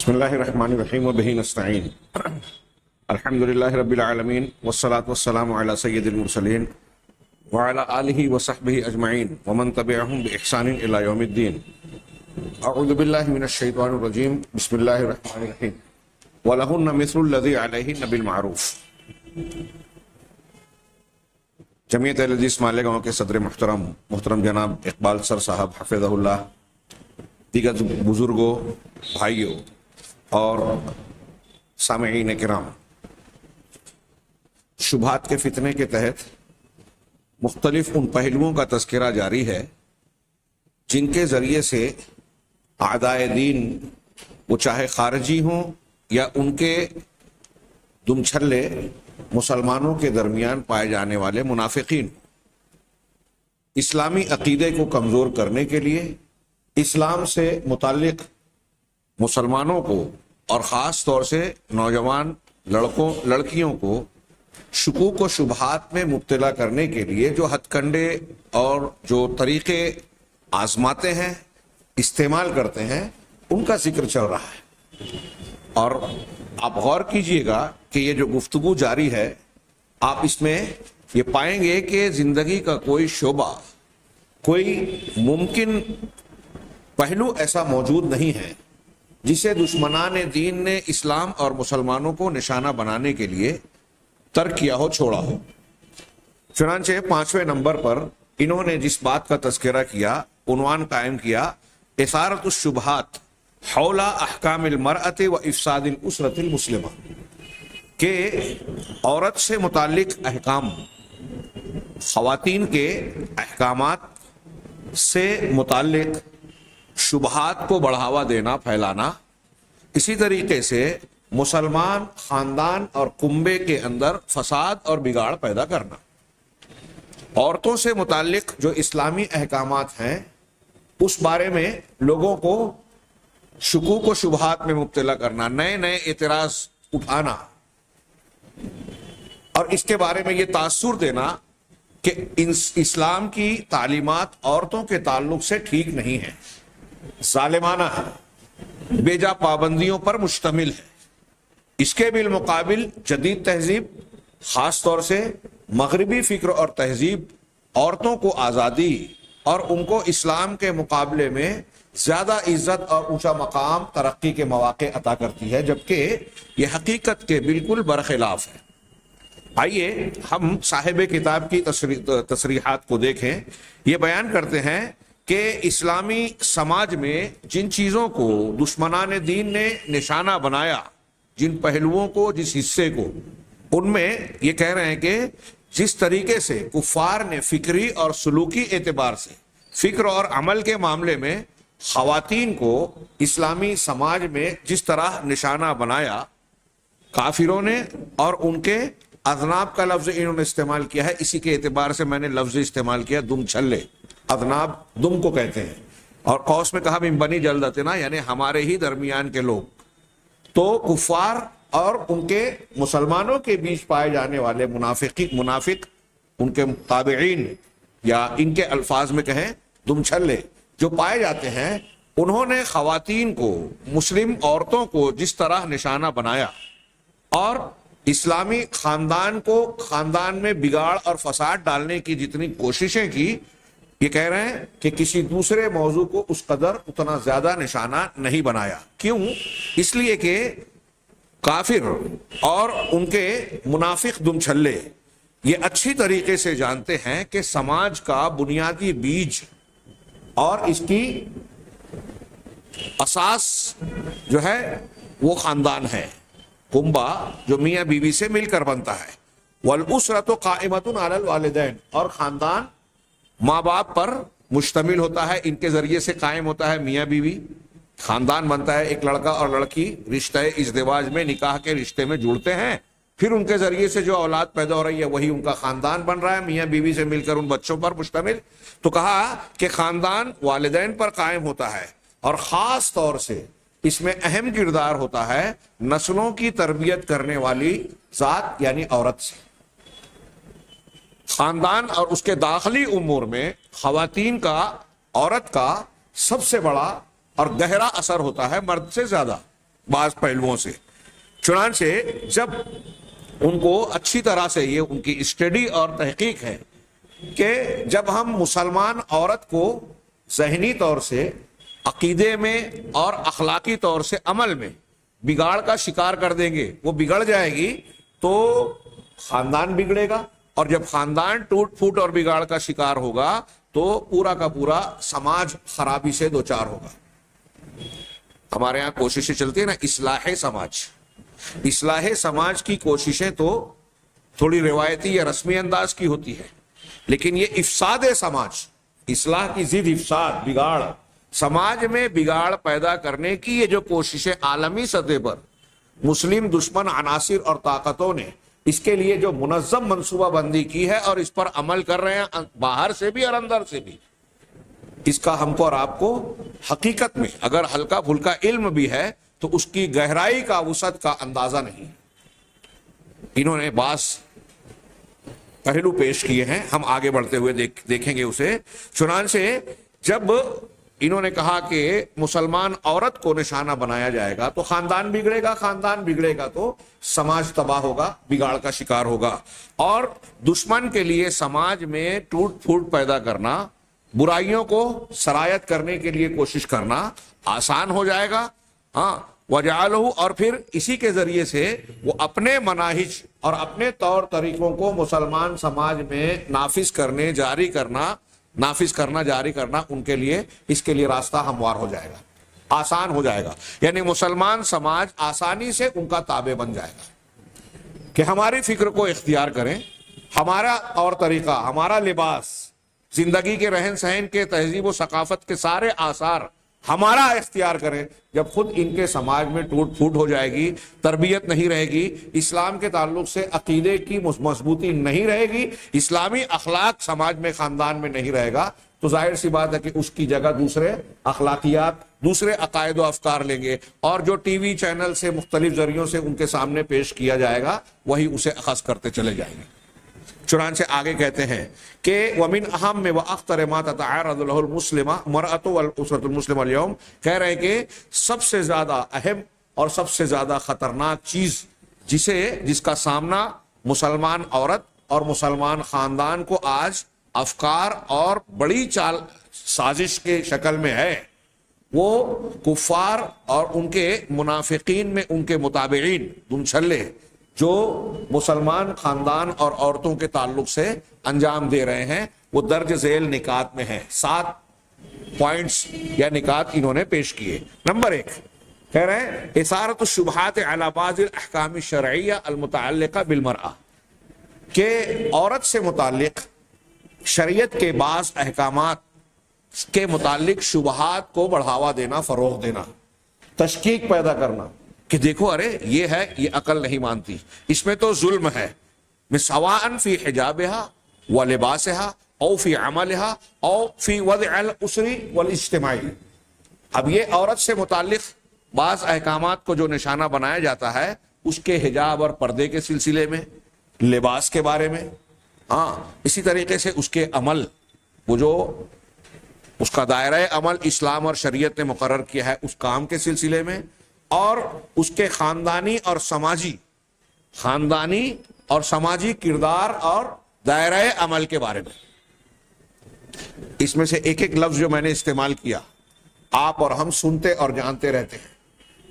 بسم اللہ الرحمن الرحیم وبہ نستعین الحمد للہ رب العالمین والصلاة والسلام علی سید المرسلین وعلی آلہ وصحبہ اجمعین ومن تبعہم بإحسان الی یوم الدین. اعوذ باللہ من الشیطان الرجیم. بسم اللہ الرحمن الرحیم. وَلَهُنَّ مِثْلُ الَّذِي عَلَيْهِنَّ بِالْمَعْرُوفِ. جمعیت اہل حدیث مالیگاؤں کے صدر محترم جناب اقبال سر صاحب حفظہ اللہ، دیگر بزرگوں، بھائیوں اور سامعین کرام، شبہات کے فتنے کے تحت مختلف ان پہلوؤں کا تذکرہ جاری ہے جن کے ذریعے سے اعدائے دین، وہ چاہے خارجی ہوں یا ان کے دم چھلے، مسلمانوں کے درمیان پائے جانے والے منافقین، اسلامی عقیدے کو کمزور کرنے کے لیے اسلام سے متعلق مسلمانوں کو اور خاص طور سے نوجوان لڑکیوں کو شکوک و شبہات میں مبتلا کرنے کے لیے جو ہتھ کنڈے اور جو طریقے آزماتے ہیں، استعمال کرتے ہیں، ان کا ذکر چل رہا ہے. اور آپ غور کیجئے گا کہ یہ جو گفتگو جاری ہے، آپ اس میں یہ پائیں گے کہ زندگی کا کوئی شعبہ، کوئی ممکن پہلو ایسا موجود نہیں ہے جسے دشمنان دین نے اسلام اور مسلمانوں کو نشانہ بنانے کے لیے ترک کیا ہو، چھوڑا ہو. چنانچہ 5ویں نمبر پر انہوں نے جس بات کا تذکرہ کیا، عنوان قائم کیا، اثارت الشبہات حول احکام المرأۃ و افساد الاسرۃ المسلمہ، کہ عورت سے متعلق احکام، خواتین کے احکامات سے متعلق شبہات کو بڑھاوا دینا، پھیلانا، اسی طریقے سے مسلمان خاندان اور کنبے کے اندر فساد اور بگاڑ پیدا کرنا، عورتوں سے متعلق جو اسلامی احکامات ہیں اس بارے میں لوگوں کو شکوک و شبہات میں مبتلا کرنا، نئے نئے اعتراض اٹھانا، اور اس کے بارے میں یہ تاثر دینا کہ اسلام کی تعلیمات عورتوں کے تعلق سے ٹھیک نہیں ہے، ظالمانہ ہے، بے جا پابندیوں پر مشتمل ہے. اس کے بالمقابل جدید تہذیب، خاص طور سے مغربی فکر اور تہذیب، عورتوں کو آزادی اور ان کو اسلام کے مقابلے میں زیادہ عزت اور اونچا مقام، ترقی کے مواقع عطا کرتی ہے، جبکہ یہ حقیقت کے بالکل برخلاف ہے. آئیے ہم صاحب کتاب کی تصریحات کو دیکھیں. یہ بیان کرتے ہیں کہ اسلامی سماج میں جن چیزوں کو دشمنان دین نے نشانہ بنایا، جن پہلوؤں کو، جس حصے کو، ان میں یہ کہہ رہے ہیں کہ جس طریقے سے کفار نے فکری اور سلوکی اعتبار سے، فکر اور عمل کے معاملے میں خواتین کو اسلامی سماج میں جس طرح نشانہ بنایا کافروں نے، اور ان کے اذناب کا لفظ انہوں نے استعمال کیا ہے، اسی کے اعتبار سے میں نے لفظ استعمال کیا دم چھلے. اذناب دم کو کہتے ہیں، اور قوس میں کہا من بنی جلدتنا، یعنی ہمارے ہی درمیان کے لوگ. تو کفار اور ان کے مسلمانوں کے بیچ پائے جانے والے منافق، ان کے تابعین، یا ان کے الفاظ میں کہیں دم چھلے جو پائے جاتے ہیں، انہوں نے خواتین کو، مسلم عورتوں کو جس طرح نشانہ بنایا اور اسلامی خاندان کو، خاندان میں بگاڑ اور فساد ڈالنے کی جتنی کوششیں کی، یہ کہہ رہے ہیں کہ کسی دوسرے موضوع کو اس قدر اتنا زیادہ نشانہ نہیں بنایا. کیوں؟ اس لیے کہ کافر اور ان کے منافق دم چھلے یہ اچھی طریقے سے جانتے ہیں کہ سماج کا بنیادی بیج اور اس کی اساس جو ہے وہ خاندان ہے، کنبہ جو میاں بیوی سے مل کر بنتا ہے. والاسرۃ قائمۃ علی الوالدین، اور خاندان ماں باپ پر مشتمل ہوتا ہے، ان کے ذریعے سے قائم ہوتا ہے میاں بیوی، خاندان بنتا ہے. ایک لڑکا اور لڑکی رشتہ ازدواج میں، نکاح کے رشتے میں جڑتے ہیں، پھر ان کے ذریعے سے جو اولاد پیدا ہو رہی ہے وہی ان کا خاندان بن رہا ہے، میاں بیوی سے مل کر ان بچوں پر مشتمل. تو کہا کہ خاندان والدین پر قائم ہوتا ہے، اور خاص طور سے اس میں اہم کردار ہوتا ہے نسلوں کی تربیت کرنے والی ذات، یعنی عورت سے. خاندان اور اس کے داخلی امور میں خواتین کا، عورت کا سب سے بڑا اور گہرا اثر ہوتا ہے مرد سے زیادہ. بعض پہلوؤں سے. چنانچہ جب ان کو اچھی طرح سے یہ ان کی اسٹڈی اور تحقیق ہے کہ جب ہم مسلمان عورت کو ذہنی طور سے، عقیدے میں اور اخلاقی طور سے عمل میں بگاڑ کا شکار کر دیں گے، وہ بگڑ جائے گی تو خاندان بگڑے گا، اور جب خاندان ٹوٹ پھوٹ اور بگاڑ کا شکار ہوگا تو پورا کا پورا سماج خرابی سے دوچار ہوگا. ہمارے ہاں کوششیں چلتی ہیں نا اصلاح سماج. اصلاح سماج کی کوششیں تو تھوڑی روایتی یا رسمی انداز کی ہوتی ہے، لیکن یہ افساد سماج، اصلاح کی ضد افساد، بگاڑ، سماج میں بگاڑ پیدا کرنے کی یہ جو کوششیں عالمی سطح پر مسلم دشمن عناصر اور طاقتوں نے اس کے لیے جو منظم منصوبہ بندی کی ہے اور اس پر عمل کر رہے ہیں باہر سے بھی اور اندر سے بھی، اس کا ہم کو اور آپ کو حقیقت میں اگر ہلکا پھلکا علم بھی ہے تو اس کی گہرائی کا، وسعت کا اندازہ نہیں. انہوں نے بعض پہلو پیش کیے ہیں، ہم آگے بڑھتے ہوئے دیکھیں گے اسے. چنانچہ جب انہوں نے کہا کہ مسلمان عورت کو نشانہ بنایا جائے گا تو خاندان بگڑے گا، خاندان بگڑے گا تو سماج تباہ ہوگا، بگاڑ کا شکار ہوگا، اور دشمن کے لیے سماج میں ٹوٹ پھوٹ پیدا کرنا، برائیوں کو سرایت کرنے کے لیے کوشش کرنا آسان ہو جائے گا. ہاں وجعلہ، اور پھر اسی کے ذریعے سے وہ اپنے مناہج اور اپنے طور طریقوں کو مسلمان سماج میں نافذ کرنا جاری کرنا ان کے لیے، اس کے لیے راستہ ہموار ہو جائے گا، آسان ہو جائے گا. یعنی مسلمان سماج آسانی سے ان کا تابع بن جائے گا کہ ہماری فکر کو اختیار کریں، ہمارا طور طریقہ، ہمارا لباس، زندگی کے رہن سہن کے، تہذیب و ثقافت کے سارے آثار ہمارا اختیار کریں. جب خود ان کے سماج میں ٹوٹ پھوٹ ہو جائے گی، تربیت نہیں رہے گی، اسلام کے تعلق سے عقیدے کی مضبوطی نہیں رہے گی، اسلامی اخلاق سماج میں، خاندان میں نہیں رہے گا، تو ظاہر سی بات ہے کہ اس کی جگہ دوسرے اخلاقیات، دوسرے عقائد و افکار لیں گے، اور جو ٹی وی چینل سے مختلف ذریعوں سے ان کے سامنے پیش کیا جائے گا وہی اسے اخذ کرتے چلے جائیں گے. چنانچہ آگے کہتے ہیں کہ وَمِنْ أَهَمِّ وَأَخْطَرِ مَا تَتَعَرَّضُ لَهُ الْمُسْلِمَةُ الْمَرْأَةُ وَالْأُسْرَةُ الْمُسْلِمَةُ الْيَوْمَ، کہہ رہے ہیں کہ سب سے زیادہ اہم اور سب سے زیادہ خطرناک چیز جس کا سامنا مسلمان عورت اور مسلمان خاندان کو آج افکار اور بڑی سازش کے شکل میں ہے، وہ کفار اور ان کے منافقین میں ان کے متابعین دمچھلے جو مسلمان خاندان اور عورتوں کے تعلق سے انجام دے رہے ہیں، وہ درج ذیل نکات میں ہیں. 7 پوائنٹس یا نکات انہوں نے پیش کیے. نمبر 1 کہہ رہے ہیں اثارت الشبہات علی بعض الاحکام الشرعیہ المتعلقہ بالمرأہ، کہ عورت سے متعلق شریعت کے بعض احکامات کے متعلق شبہات کو بڑھاوا دینا، فروغ دینا، تشکیک پیدا کرنا کہ دیکھو ارے یہ ہے، یہ عقل نہیں مانتی، اس میں تو ظلم ہے، سواء فی حجابها ولباسها او فی عملها او فی وضع الاسر والاجتماعی. اب یہ عورت سے متعلق بعض احکامات کو جو نشانہ بنایا جاتا ہے اس کے حجاب اور پردے کے سلسلے میں، لباس کے بارے میں، ہاں اسی طریقے سے اس کے عمل، وہ جو اس کا دائرہ عمل اسلام اور شریعت نے مقرر کیا ہے اس کام کے سلسلے میں، اور اس کے خاندانی اور سماجی کردار اور دائرہ عمل کے بارے میں. اس میں سے ایک ایک لفظ جو میں نے استعمال کیا آپ اور ہم سنتے اور جانتے رہتے ہیں.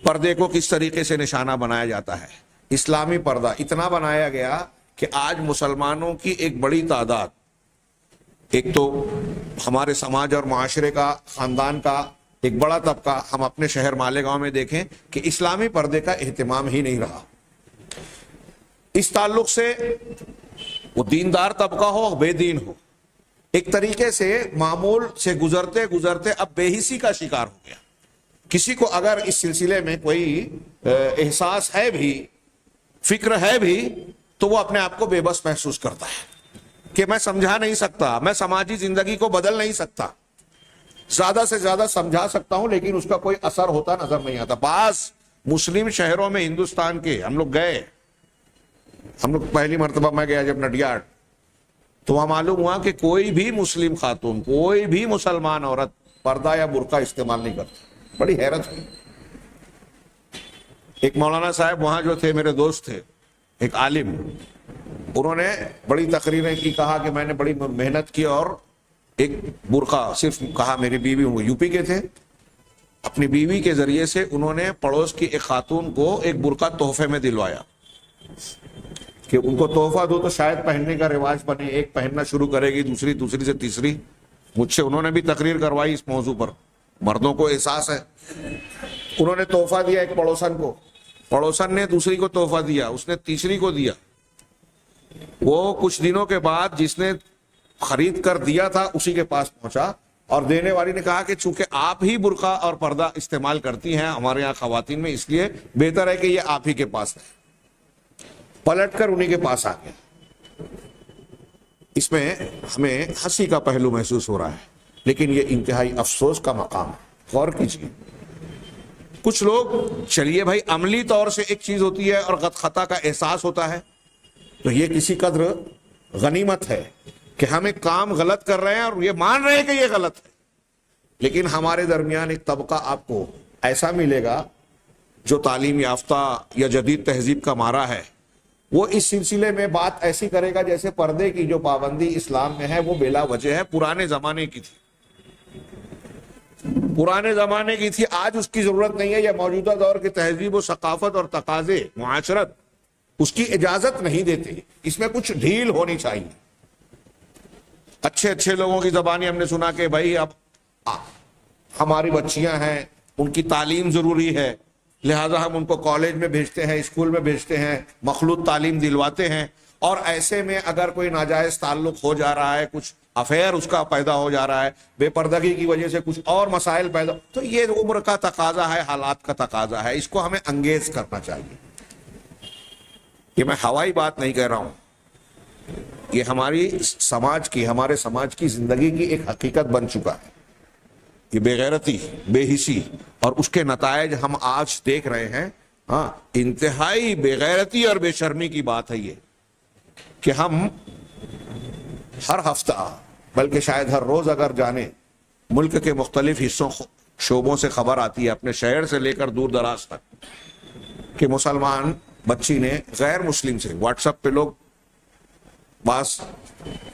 پردے کو کس طریقے سے نشانہ بنایا جاتا ہے. اسلامی پردہ اتنا بنایا گیا کہ آج مسلمانوں کی ایک بڑی تعداد، ایک تو ہمارے سماج اور معاشرے کا، خاندان کا ایک بڑا طبقہ، ہم اپنے شہر مالیگاؤں میں دیکھیں کہ اسلامی پردے کا اہتمام ہی نہیں رہا. اس تعلق سے وہ دیندار طبقہ ہو، بے دین ہو، ایک طریقے سے معمول سے گزرتے گزرتے اب بے حسی کا شکار ہو گیا. کسی کو اگر اس سلسلے میں کوئی احساس ہے بھی، فکر ہے بھی، تو وہ اپنے آپ کو بے بس محسوس کرتا ہے کہ میں سمجھا نہیں سکتا، میں سماجی زندگی کو بدل نہیں سکتا، زیادہ سے زیادہ سمجھا سکتا ہوں لیکن اس کا کوئی اثر ہوتا نظر نہیں آتا. بعض مسلم شہروں میں ہندوستان کے ہم لوگ پہلی مرتبہ میں گیا جب نڈیاڈ، تو وہاں معلوم ہوا کہ کوئی بھی مسلم خاتون، کوئی بھی مسلمان عورت پردہ یا برقع استعمال نہیں کرتی. بڑی حیرت ہوئی. ایک مولانا صاحب وہاں جو تھے میرے دوست تھے, ایک عالم, انہوں نے بڑی تقریریں کی, کہا کہ میں نے بڑی محنت کی اور ایک برقع صرف کہا, میری بیوی, وہ یو پی کے تھے, اپنی بیوی کے ذریعے سے انہوں نے پڑوس کی ایک خاتون کو ایک برقع تحفے میں دلوایا کہ ان کو تحفہ دو تو شاید پہننے کا رواج بنے, ایک پہننا شروع کرے گی, دوسری سے تیسری. مجھ سے انہوں نے بھی تقریر کروائی اس موضوع پر, مردوں کو احساس ہے. انہوں نے تحفہ دیا ایک پڑوسن کو, پڑوسن نے دوسری کو تحفہ دیا, اس نے تیسری کو دیا. وہ کچھ دنوں کے بعد جس نے خرید کر دیا تھا اسی کے پاس پہنچا, اور دینے والی نے کہا کہ چونکہ آپ ہی برقع اور پردہ استعمال کرتی ہیں ہمارے یہاں خواتین میں, اس لیے بہتر ہے کہ یہ آپ ہی کے پاس ہے. پلٹ کر انہی کے پاس آ گیا. اس میں ہمیں ہنسی کا پہلو محسوس ہو رہا ہے, لیکن یہ انتہائی افسوس کا مقام ہے. غور کیجیے, کچھ لوگ, چلیے بھائی عملی طور سے ایک چیز ہوتی ہے اور خطا کا احساس ہوتا ہے, تو یہ کسی قدر غنیمت ہے کہ ہم ایک کام غلط کر رہے ہیں اور یہ مان رہے ہیں کہ یہ غلط ہے. لیکن ہمارے درمیان ایک طبقہ آپ کو ایسا ملے گا جو تعلیم یافتہ یا جدید تہذیب کا مارا ہے, وہ اس سلسلے میں بات ایسی کرے گا جیسے پردے کی جو پابندی اسلام میں ہے وہ بلا وجہ ہے, پرانے زمانے کی تھی, پرانے زمانے کی تھی, آج اس کی ضرورت نہیں ہے. یا موجودہ دور کی تہذیب و ثقافت اور تقاضے معاشرت اس کی اجازت نہیں دیتے, اس میں کچھ ڈھیل ہونی چاہیے. اچھے لوگوں کی زبانی ہم نے سنا کہ بھائی اب ہماری بچیاں ہیں, ان کی تعلیم ضروری ہے, لہذا ہم ان کو کالج میں بھیجتے ہیں, اسکول میں بھیجتے ہیں, مخلوط تعلیم دلواتے ہیں, اور ایسے میں اگر کوئی ناجائز تعلق ہو جا رہا ہے, کچھ افیئر اس کا پیدا ہو جا رہا ہے, بے پردگی کی وجہ سے کچھ اور مسائل پیدا, تو یہ عمر کا تقاضا ہے, حالات کا تقاضا ہے, اس کو ہمیں انگیز کرنا چاہیے. یہ میں ہوائی بات نہیں کہہ رہا ہوں, یہ ہماری سماج کی, ہمارے سماج کی زندگی کی ایک حقیقت بن چکا ہے. یہ بے غیرتی, بے حسی اور اس کے نتائج ہم آج دیکھ رہے ہیں. ہاں, انتہائی بے غیرتی اور بے شرمی کی بات ہے یہ کہ ہم ہر ہفتہ, بلکہ شاید ہر روز اگر جانے, ملک کے مختلف حصوں شعبوں سے خبر آتی ہے, اپنے شہر سے لے کر دور دراز تک, کہ مسلمان بچی نے غیر مسلم سے, واٹس ایپ پہ لوگ بعض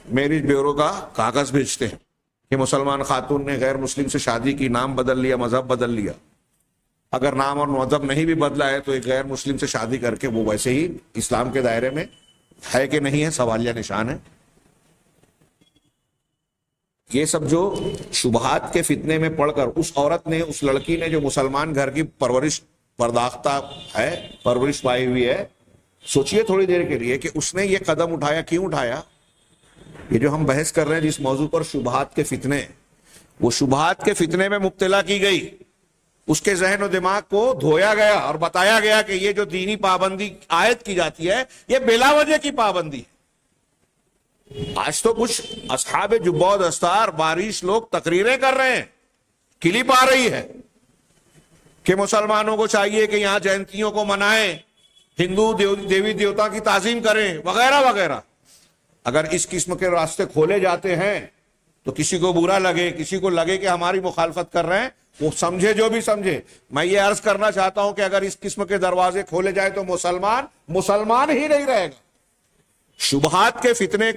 میرج بیورو کا کاغذ بھیجتے ہیں کہ مسلمان خاتون نے غیر مسلم سے شادی کی, نام بدل لیا, مذہب بدل لیا. اگر نام اور مذہب نہیں بھی بدلا ہے تو ایک غیر مسلم سے شادی کر کے وہ ویسے ہی اسلام کے دائرے میں ہے کہ نہیں ہے, سوالیہ نشان ہے. یہ سب جو شبہات کے فتنے میں پڑھ کر اس عورت نے, اس لڑکی نے جو مسلمان گھر کی پرورش پرداختہ ہے, پرورش پائی ہوئی ہے, سوچئے تھوڑی دیر کے لیے کہ اس نے یہ قدم اٹھایا. کیوں اٹھایا؟ یہ جو ہم بحث کر رہے ہیں جس موضوع پر, شبہات کے فتنے, وہ شبہات کے فتنے میں مبتلا کی گئی, اس کے ذہن و دماغ کو دھویا گیا اور بتایا گیا کہ یہ جو دینی پابندی عائد کی جاتی ہے یہ بلا وجہ کی پابندی ہے. آج تو کچھ اصحاب جبہ و دستار بارش لوگ تقریریں کر رہے ہیں, کلپ آ رہی ہے کہ مسلمانوں کو چاہیے کہ یہاں جینتیوں کو منائیں, ہندو دیوی دیوتا کی تعظیم کریں وغیرہ وغیرہ. اگر اس قسم کے راستے کھولے جاتے ہیں تو کسی کو برا لگے, کسی کو لگے کہ ہماری مخالفت کر رہے ہیں, وہ سمجھے جو بھی سمجھے. میں یہ عرض کرنا چاہتا ہوں کہ اگر اس قسم کے دروازے کھولے جائے تو مسلمان ہی نہیں رہے گا. شبہات کے فتنے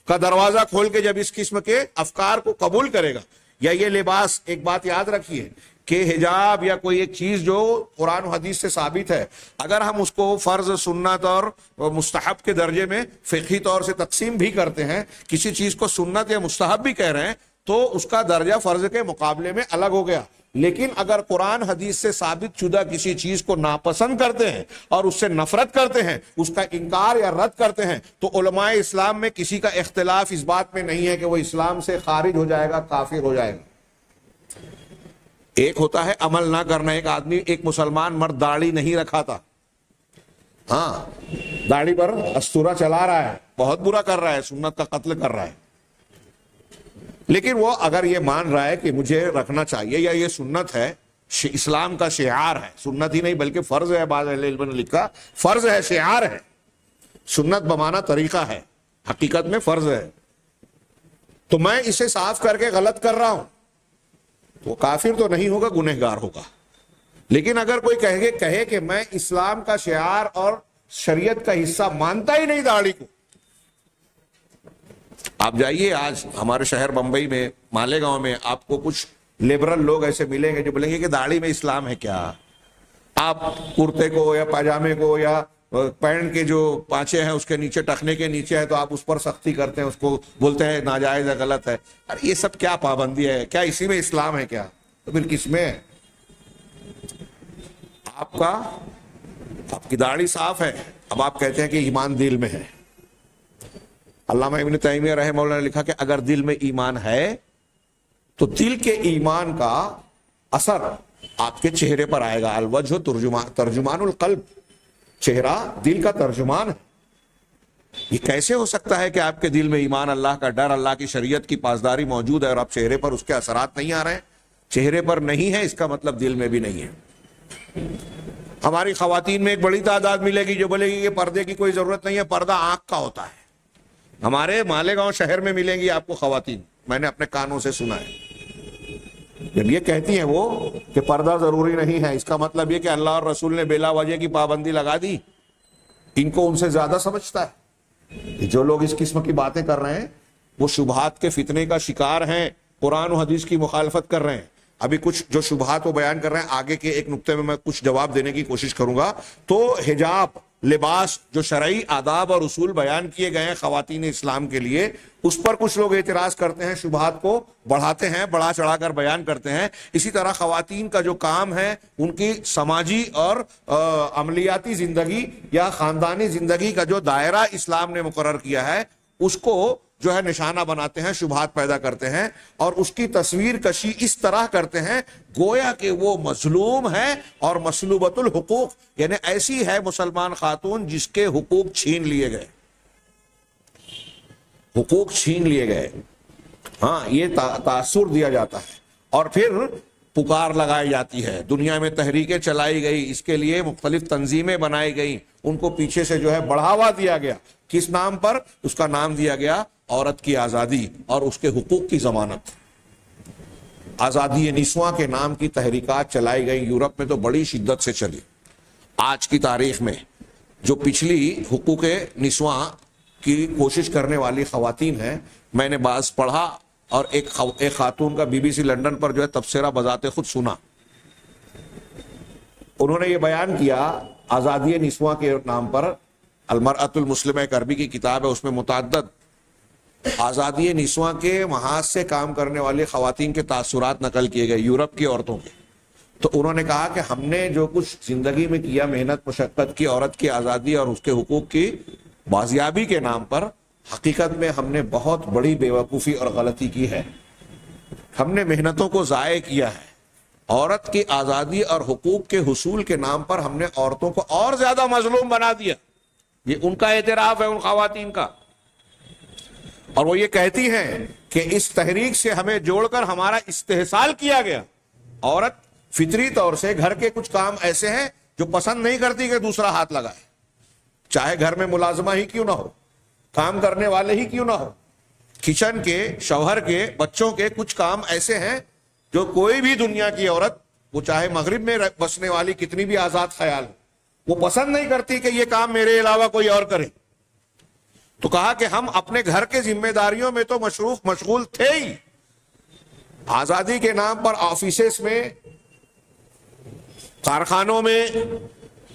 کا دروازہ کھول کے جب اس قسم کے افکار کو قبول کرے گا, یا یہ لباس, ایک بات یاد رکھیے کہ حجاب یا کوئی ایک چیز جو قرآن و حدیث سے ثابت ہے, اگر ہم اس کو فرض, سنت اور مستحب کے درجے میں فقہی طور سے تقسیم بھی کرتے ہیں, کسی چیز کو سنت یا مستحب بھی کہہ رہے ہیں, تو اس کا درجہ فرض کے مقابلے میں الگ ہو گیا. لیکن اگر قرآن حدیث سے ثابت شدہ کسی چیز کو ناپسند کرتے ہیں اور اس سے نفرت کرتے ہیں, اس کا انکار یا رد کرتے ہیں, تو علماء اسلام میں کسی کا اختلاف اس بات میں نہیں ہے کہ وہ اسلام سے خارج ہو جائے گا, کافر ہو جائے گا. ایک ہوتا ہے عمل نہ کرنا. ایک آدمی, ایک مسلمان مرد داڑھی نہیں رکھا تھا, ہاں داڑھی پر استورا چلا رہا ہے, بہت برا کر رہا ہے, سنت کا قتل کر رہا ہے. لیکن وہ اگر یہ مان رہا ہے کہ مجھے رکھنا چاہیے یا یہ سنت ہے, اسلام کا شعار ہے, سنت ہی نہیں بلکہ فرض ہے, بعض اہل علم نے لکھا فرض ہے, شعار ہے. سنت بمانا طریقہ ہے, حقیقت میں فرض ہے. تو میں اسے صاف کر کے غلط کر رہا ہوں, وہ کافر تو نہیں ہوگا, گنہگار ہوگا. لیکن اگر کوئی کہے کہ میں اسلام کا شعار اور شریعت کا حصہ مانتا ہی نہیں داڑھی کو. آپ جائیے آج ہمارے شہر بمبئی میں مالیگاؤں میں آپ کو کچھ لبرل لوگ ایسے ملیں گے جو بولیں گے کہ داڑھی میں اسلام ہے کیا. آپ کرتے کو یا پاجامے کو یا پینٹ کے جو پانچے ہیں اس کے نیچے ٹخنے کے نیچے ہے تو آپ اس پر سختی کرتے ہیں, اس کو بولتے ہیں ناجائز ہے, غلط ہے. ارے یہ سب کیا پابندی ہے؟ کیا اسی میں اسلام ہے کیا؟ تو پھر کس میں ہے؟ آپ کی داڑھی صاف ہے, اب آپ کہتے ہیں کہ ایمان دل میں ہے. علامہ ابن تیمیہ رحمہ اللہ نے لکھا کہ اگر دل میں ایمان ہے تو دل کے ایمان کا اثر آپ کے چہرے پر آئے گا. الوجہ ترجمان القلب, چہرہ دل کا ترجمان ہے. یہ کیسے ہو سکتا ہے کہ آپ کے دل میں ایمان, اللہ کا ڈر, اللہ کی شریعت کی پاسداری موجود ہے اور آپ چہرے پر اس کے اثرات نہیں آ رہے ہیں؟ چہرے پر نہیں ہے اس کا مطلب دل میں بھی نہیں ہے. ہماری خواتین میں ایک بڑی تعداد ملے گی جو بولے گی کہ پردے کی کوئی ضرورت نہیں ہے, پردہ آنکھ کا ہوتا ہے. ہمارے مالیگاؤں شہر میں ملیں گی آپ کو خواتین, میں نے اپنے کانوں سے سنا ہے. جب یہ کہتی ہیں وہ کہ پردہ ضروری نہیں ہے, اس کا مطلب یہ کہ اللہ اور رسول نے بلا وجہ کی پابندی لگا دی. ان کو ان سے زیادہ سمجھتا ہے. جو لوگ اس قسم کی باتیں کر رہے ہیں وہ شبہات کے فتنے کا شکار ہیں, قرآن و حدیث کی مخالفت کر رہے ہیں. ابھی کچھ جو شبہات وہ بیان کر رہے ہیں, آگے کے ایک نقطے میں کچھ جواب دینے کی کوشش کروں گا. تو حجاب, لباس, جو شرعی آداب اور اصول بیان کیے گئے ہیں خواتین اسلام کے لیے, اس پر کچھ لوگ اعتراض کرتے ہیں, شبہات کو بڑھاتے ہیں, بڑھا چڑھا کر بیان کرتے ہیں. اسی طرح خواتین کا جو کام ہے, ان کی سماجی اور عملیاتی زندگی یا خاندانی زندگی کا جو دائرہ اسلام نے مقرر کیا ہے, اس کو جو ہے نشانہ بناتے ہیں, شبہات پیدا کرتے ہیں اور اس کی تصویر کشی اس طرح کرتے ہیں گویا کہ وہ مظلوم ہے اور مسلوبۃ الحقوق, یعنی ایسی ہے مسلمان خاتون جس کے حقوق چھین لیے گئے, حقوق چھین لیے گئے. ہاں, یہ تاثر دیا جاتا ہے اور پھر پکار لگائی جاتی ہے. دنیا میں تحریکیں چلائی گئی, اس کے لیے مختلف تنظیمیں بنائی گئی, ان کو پیچھے سے جو ہے بڑھاوا دیا گیا. کس نام پر؟ اس کا نام دیا گیا عورت کی آزادی اور اس کے حقوق کی ضمانت. آزادی نسواں کے نام کی تحریکات چلائی گئی. یورپ میں تو بڑی شدت سے چلی. آج کی تاریخ میں جو پچھلی حقوق نسواں کی کوشش کرنے والی خواتین ہیں, میں نے بعض پڑھا اور ایک خاتون کا بی بی سی لندن پر جو ہے تبصرہ بذات خود سنا. انہوں نے یہ بیان کیا آزادی نسواں کے نام پر, المرأۃ المسلمہ ایک عربی کی کتاب ہے, اس میں متعدد آزادی نسواں کے محاذ سے کام کرنے والی خواتین کے تاثرات نقل کیے گئے یورپ کی عورتوں کے. تو انہوں نے کہا کہ ہم نے جو کچھ زندگی میں کیا, محنت مشقت کی, عورت کی آزادی اور اس کے حقوق کی بازیابی کے نام پر, حقیقت میں ہم نے بہت بڑی بے وقوفی اور غلطی کی ہے. ہم نے محنتوں کو ضائع کیا ہے. عورت کی آزادی اور حقوق کے حصول کے نام پر ہم نے عورتوں کو اور زیادہ مظلوم بنا دیا. یہ ان کا اعتراف ہے, ان خواتین کا. اور وہ یہ کہتی ہیں کہ اس تحریک سے ہمیں جوڑ کر ہمارا استحصال کیا گیا. عورت فطری طور سے گھر کے کچھ کام ایسے ہیں جو پسند نہیں کرتی کہ دوسرا ہاتھ لگائے, چاہے گھر میں ملازمہ ہی کیوں نہ ہو, کام کرنے والے ہی کیوں نہ ہو. کچن کے, شوہر کے, بچوں کے کچھ کام ایسے ہیں جو کوئی بھی دنیا کی عورت, وہ چاہے مغرب میں بسنے والی کتنی بھی آزاد خیال ہو, وہ پسند نہیں کرتی کہ یہ کام میرے علاوہ کوئی اور کرے. تو کہا کہ ہم اپنے گھر کے ذمہ داریوں میں تو مشغول تھے ہی, آزادی کے نام پر آفیسز میں, کارخانوں میں,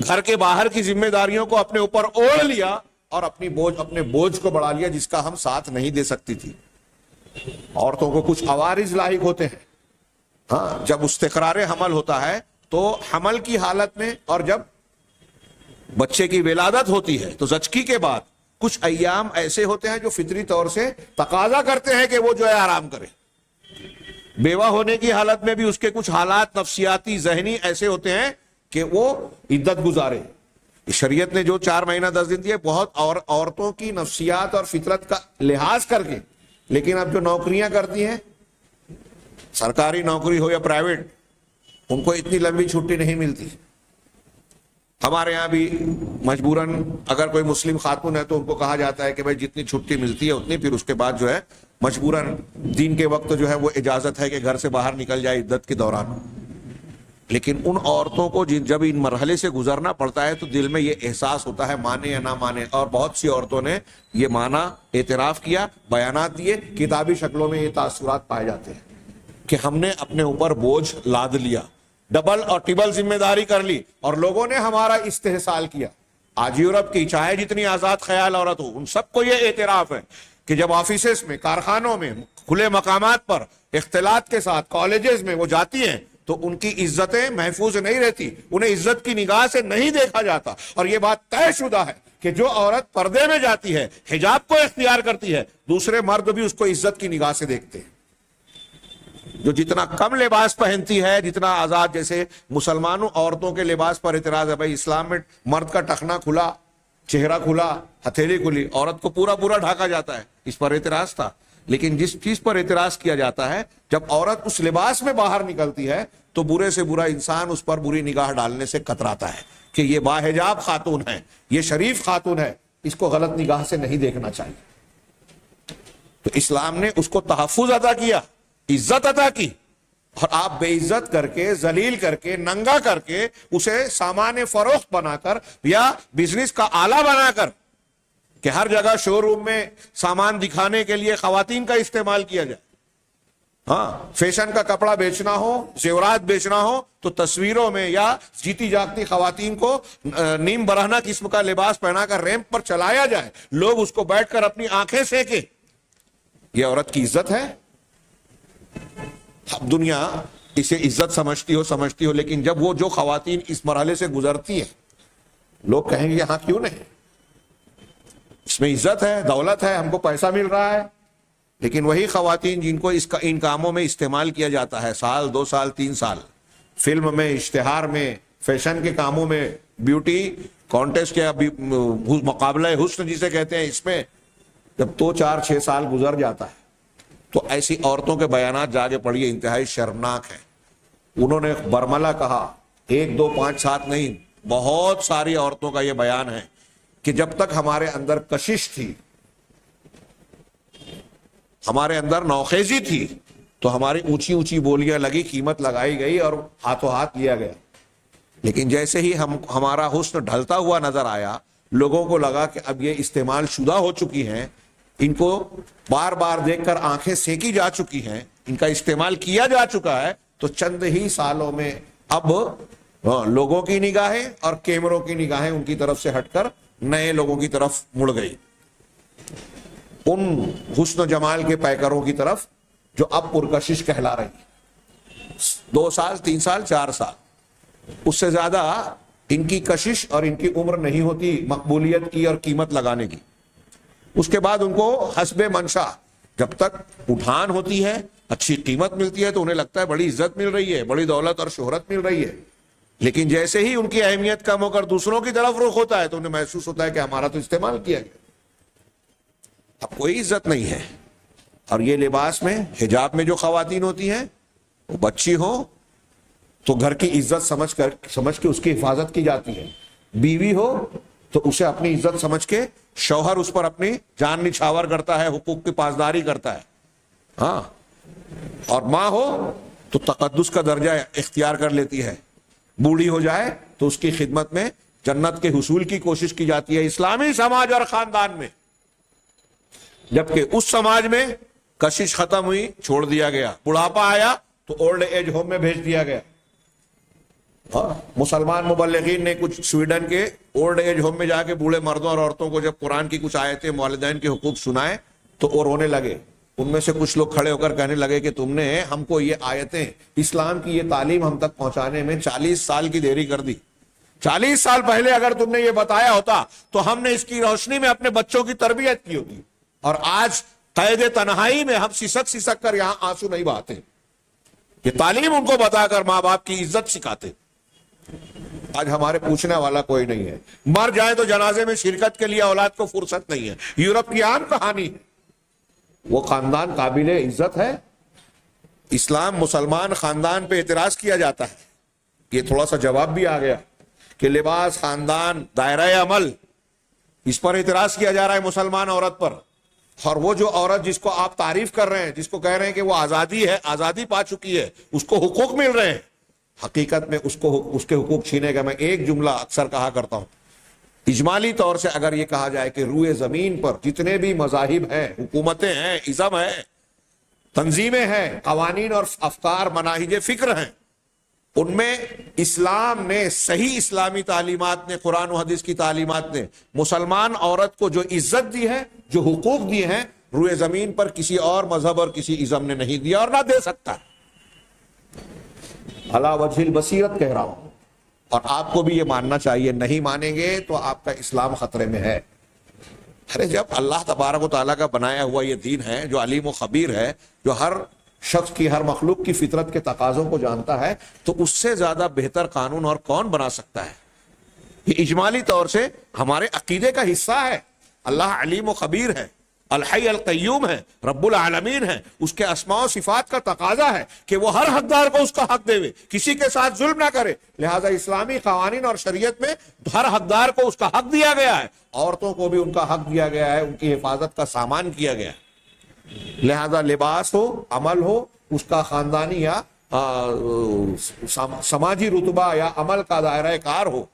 گھر کے باہر کی ذمہ داریوں کو اپنے اوپر اوڑھ لیا اور اپنے بوجھ کو بڑھا لیا جس کا ہم ساتھ نہیں دے سکتی تھی. عورتوں کو کچھ عوارض لاحق ہوتے ہیں. ہاں, جب استقرار حمل ہوتا ہے تو حمل کی حالت میں اور جب بچے کی ولادت ہوتی ہے تو زچگی کے بعد کچھ ایام ایسے ہوتے ہیں جو فطری طور سے تقاضا کرتے ہیں کہ وہ جو ہے آرام کرے. بیوہ ہونے کی حالت میں بھی اس کے کچھ حالات نفسیاتی, ذہنی ایسے ہوتے ہیں کہ وہ عدت گزارے. شریعت نے جو 4 مہینہ 10 دن دیے بہت عورتوں کی نفسیات اور فطرت کا لحاظ کر کے. لیکن اب جو نوکریاں کرتی ہیں, سرکاری نوکری ہو یا پرائیویٹ, ان کو اتنی لمبی چھٹی نہیں ملتی. ہمارے یہاں بھی مجبوراً اگر کوئی مسلم خاتون ہے تو ان کو کہا جاتا ہے کہ بھائی جتنی چھٹی ملتی ہے اتنی, پھر اس کے بعد جو ہے مجبوراً دین کے وقت جو ہے وہ اجازت ہے کہ گھر سے باہر نکل جائے عدت کے دوران. لیکن ان عورتوں کو جب ان مرحلے سے گزرنا پڑتا ہے تو دل میں یہ احساس ہوتا ہے مانے یا نہ مانے، اور بہت سی عورتوں نے یہ مانا، اعتراف کیا، بیانات دیے، کتابی شکلوں میں یہ تاثرات پائے جاتے ہیں کہ ہم نے اپنے اوپر بوجھ لاد لیا، ڈبل اور ٹربل ذمہ داری کر لی، اور لوگوں نے ہمارا استحصال کیا۔ آج یورپ کی چاہے جتنی آزاد خیال عورت ہو، ان سب کو یہ اعتراف ہے کہ جب آفیسز میں، کارخانوں میں، کھلے مقامات پر اختلاط کے ساتھ کالجز میں وہ جاتی ہیں تو ان کی عزتیں محفوظ نہیں رہتی، انہیں عزت کی نگاہ سے نہیں دیکھا جاتا۔ اور یہ بات طے شدہ ہے کہ جو عورت پردے میں جاتی ہے، حجاب کو اختیار کرتی ہے، دوسرے مرد بھی اس کو عزت کی نگاہ سے دیکھتے ہیں۔ جو جتنا کم لباس پہنتی ہے، جتنا آزاد، جیسے مسلمانوں عورتوں کے لباس پر اعتراض ہے، بھائی اسلام میں مرد کا ٹخنا کھلا، چہرہ کھلا، ہتھیلی کھلی، عورت کو پورا ڈھاکا جاتا ہے، اس پر اعتراض تھا۔ لیکن جس چیز پر اعتراض کیا جاتا ہے، جب عورت اس لباس میں باہر نکلتی ہے تو برے سے برا انسان اس پر بری نگاہ ڈالنے سے کتراتا ہے کہ یہ باحجاب خاتون ہے، یہ شریف خاتون ہے، اس کو غلط نگاہ سے نہیں دیکھنا چاہیے۔ تو اسلام نے اس کو تحفظ عطا کیا، عزت عطا کی، اور آپ بے عزت کر کے، ذلیل کر کے، ننگا کر کے اسے سامان فروخت بنا کر یا بزنس کا آلہ بنا کر کہ ہر جگہ شو روم میں سامان دکھانے کے لیے خواتین کا استعمال کیا جائے۔ ہاں، فیشن کا کپڑا بیچنا ہو، زیورات بیچنا ہو تو تصویروں میں یا جیتی جاگتی خواتین کو نیم برہنہ قسم کا لباس پہنا کر ریمپ پر چلایا جائے، لوگ اس کو بیٹھ کر اپنی آنکھیں سینکیں۔ یہ عورت کی عزت ہے؟ اب دنیا اسے عزت سمجھتی ہو، لیکن جب وہ جو خواتین اس مرحلے سے گزرتی ہیں، لوگ کہیں گے ہاں کیوں نہیں، اس میں عزت ہے، دولت ہے، ہم کو پیسہ مل رہا ہے۔ لیکن وہی خواتین جن کو ان کاموں میں استعمال کیا جاتا ہے، سال 2 سال 3 سال، فلم میں، اشتہار میں، فیشن کے کاموں میں، بیوٹی کانٹیسٹ یا مقابلہ حسن جسے کہتے ہیں، اس میں جب 2 4 6 سال گزر جاتا ہے تو ایسی عورتوں کے بیانات جا کے پڑھیے، انتہائی شرمناک ہیں۔ انہوں نے برملا کہا، 1 2 5 7 نہیں، بہت ساری عورتوں کا یہ بیان ہے کہ جب تک ہمارے اندر کشش تھی، ہمارے اندر نوخیزی تھی، تو ہماری اونچی اونچی بولیاں لگی، قیمت لگائی گئی اور ہاتھوں ہاتھ لیا گیا۔ لیکن جیسے ہی ہمارا حسن ڈھلتا ہوا نظر آیا، لوگوں کو لگا کہ اب یہ استعمال شدہ ہو چکی ہیں، ان کو بار بار دیکھ کر آنکھیں سینکی جا چکی ہیں، ان کا استعمال کیا جا چکا ہے، تو چند ہی سالوں میں اب لوگوں کی نگاہیں اور کیمروں کی نگاہیں ان کی طرف سے ہٹ کر نئے لوگوں کی طرف مڑ گئی، ان حسن و جمال کے پیکروں کی طرف جو اب پرکشش کہلا رہی۔ 2 سال 3 سال 4 سال، اس سے زیادہ ان کی کشش اور ان کی عمر نہیں ہوتی مقبولیت کی اور قیمت لگانے کی۔ اس کے بعد ان کو حسب منشا، جب تک اٹھان ہوتی ہے، اچھی قیمت ملتی ہے تو انہیں لگتا ہے بڑی عزت مل رہی ہے، بڑی دولت اور شہرت مل رہی ہے۔ لیکن جیسے ہی ان کی اہمیت کم ہو کر دوسروں کی طرف رخ ہوتا ہے تو انہیں محسوس ہوتا ہے کہ ہمارا تو استعمال کیا گیا، اب کوئی عزت نہیں ہے۔ اور یہ لباس میں، حجاب میں جو خواتین ہوتی ہیں، وہ بچی ہو تو گھر کی عزت سمجھ کے اس کی حفاظت کی جاتی ہے، بیوی ہو تو اسے اپنی عزت سمجھ کے شوہر اس پر اپنی جان نچھاور کرتا ہے، حقوق کی پاسداری کرتا ہے، ہاں، اور ماں ہو تو تقدس کا درجہ اختیار کر لیتی ہے، بوڑھی ہو جائے تو اس کی خدمت میں جنت کے حصول کی کوشش کی جاتی ہے، اسلامی سماج اور خاندان میں۔ جبکہ اس سماج میں کشش ختم ہوئی، چھوڑ دیا گیا، بڑھاپا آیا تو اولڈ ایج ہوم میں بھیج دیا گیا۔ مسلمان مبلغین نے کچھ سویڈن کے اولڈ ایج ہوم میں جا کے بوڑھے مردوں اور عورتوں کو جب قرآن کی کچھ آیتیں والدین کے حقوق سنائے تو وہ رونے لگے۔ ان میں سے کچھ لوگ کھڑے ہو کر کہنے لگے کہ تم نے ہم کو یہ آیتیں، اسلام کی یہ تعلیم ہم تک پہنچانے میں 40 سال کی دیری کر دی۔ 40 سال پہلے اگر تم نے یہ بتایا ہوتا تو ہم نے اس کی روشنی میں اپنے بچوں کی تربیت کی ہوتی، اور آج قید تنہائی میں ہم سسک کر یہاں آنسو نہیں بہاتے۔ یہ تعلیم ان کو بتا کر ماں باپ کی عزت سکھاتے۔ آج ہمارے پوچھنے والا کوئی نہیں ہے، مر جائے تو جنازے میں شرکت کے لیے اولاد کو فرصت نہیں ہے۔ یورپ کی عام کہانی ہے، وہ خاندان قابل عزت ہے۔ اسلام مسلمان خاندان پہ اعتراض کیا جاتا ہے، یہ تھوڑا سا جواب بھی آ گیا کہ لباس، خاندان، دائرہ عمل، اس پر اعتراض کیا جا رہا ہے مسلمان عورت پر۔ اور وہ جو عورت جس کو آپ تعریف کر رہے ہیں، جس کو کہہ رہے ہیں کہ وہ آزادی ہے، آزادی پا چکی ہے، اس کو حقوق مل رہے ہیں، حقیقت میں اس کے حقوق چھینے گا. میں ایک جملہ اکثر کہا کرتا ہوں, اجمالی طور سے اگر یہ کہا جائے کہ روئے زمین پر جتنے بھی مذاہب ہیں, حکومتیں ہیں, ازم ہیں, تنظیمیں ہیں, قوانین اور افکار, مناہج فکر ہیں, ان میں اسلام نے, صحیح اسلامی تعلیمات نے, قرآن و حدیث کی تعلیمات نے مسلمان عورت کو جو عزت دی ہے, جو حقوق دیے ہیں, روئے زمین پر کسی اور مذہب اور کسی ازم نے نہیں دیا اور نہ دے سکتا. علی وجہ البصیرت کہہ رہا ہوں, اور آپ کو بھی یہ ماننا چاہیے. نہیں مانیں گے تو آپ کا اسلام خطرے میں ہے. ارے جب اللہ تبارک و تعالیٰ کا بنایا ہوا یہ دین ہے, جو علیم و خبیر ہے, جو ہر شخص کی, ہر مخلوق کی فطرت کے تقاضوں کو جانتا ہے, تو اس سے زیادہ بہتر قانون اور کون بنا سکتا ہے؟ یہ اجمالی طور سے ہمارے عقیدے کا حصہ ہے. اللہ علیم و خبیر ہے, الحی القیوم ہے, رب العالمین ہے. اس کے اسماء و صفات کا تقاضا ہے کہ وہ ہر حقدار کو اس کا حق دے, کسی کے ساتھ ظلم نہ کرے. لہذا اسلامی قوانین اور شریعت میں ہر حقدار کو اس کا حق دیا گیا ہے. عورتوں کو بھی ان کا حق دیا گیا ہے, ان کی حفاظت کا سامان کیا گیا ہے. لہذا لباس ہو, عمل ہو, اس کا خاندانی یا سماجی رتبہ یا عمل کا دائرہ کار ہو,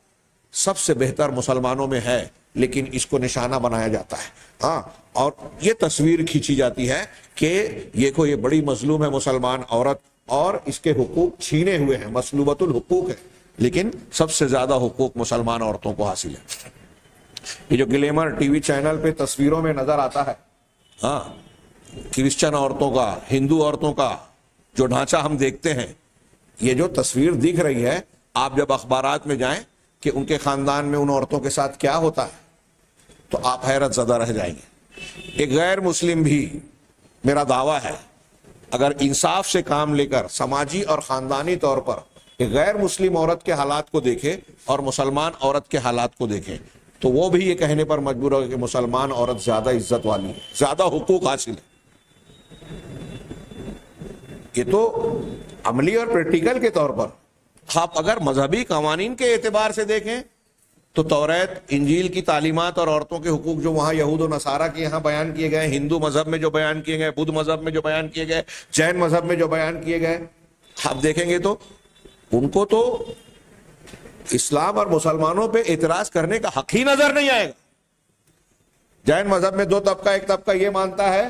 سب سے بہتر مسلمانوں میں ہے. لیکن اس کو نشانہ بنایا جاتا ہے, ہاں, اور یہ تصویر کھینچی جاتی ہے کہ یہ بڑی مظلوم ہے مسلمان عورت, اور اس کے حقوق چھینے ہوئے ہیں, مسلوبۃ الحقوق ہے. لیکن سب سے زیادہ حقوق مسلمان عورتوں کو حاصل ہے. یہ جو گلیمر ٹی وی چینل پہ تصویروں میں نظر آتا ہے, ہاں, کرسچن عورتوں کا, ہندو عورتوں کا جو ڈھانچہ ہم دیکھتے ہیں, یہ جو تصویر دکھ رہی ہے, آپ جب اخبارات میں جائیں کہ ان کے خاندان میں ان عورتوں کے ساتھ کیا ہوتا ہے, تو آپ حیرت زدہ رہ جائیں گے. ایک غیر مسلم بھی, میرا دعویٰ ہے, اگر انصاف سے کام لے کر سماجی اور خاندانی طور پر ایک غیر مسلم عورت کے حالات کو دیکھے اور مسلمان عورت کے حالات کو دیکھے, تو وہ بھی یہ کہنے پر مجبور ہوگا کہ مسلمان عورت زیادہ عزت والی ہے, زیادہ حقوق حاصل ہے. یہ تو عملی اور پریکٹیکل کے طور پر. آپ اگر مذہبی قوانین کے اعتبار سے دیکھیں تو توریت, انجیل کی تعلیمات اور عورتوں کے حقوق جو وہاں یہود و نصارہ کے یہاں بیان کیے گئے, ہندو مذہب میں جو بیان کیے گئے, بدھ مذہب میں جو بیان کیے گئے, جین مذہب میں جو بیان کیے گئے, آپ دیکھیں گے تو ان کو تو اسلام اور مسلمانوں پہ اعتراض کرنے کا حق ہی نظر نہیں آئے گا. جین مذہب میں دو طبقہ, ایک طبقہ یہ مانتا ہے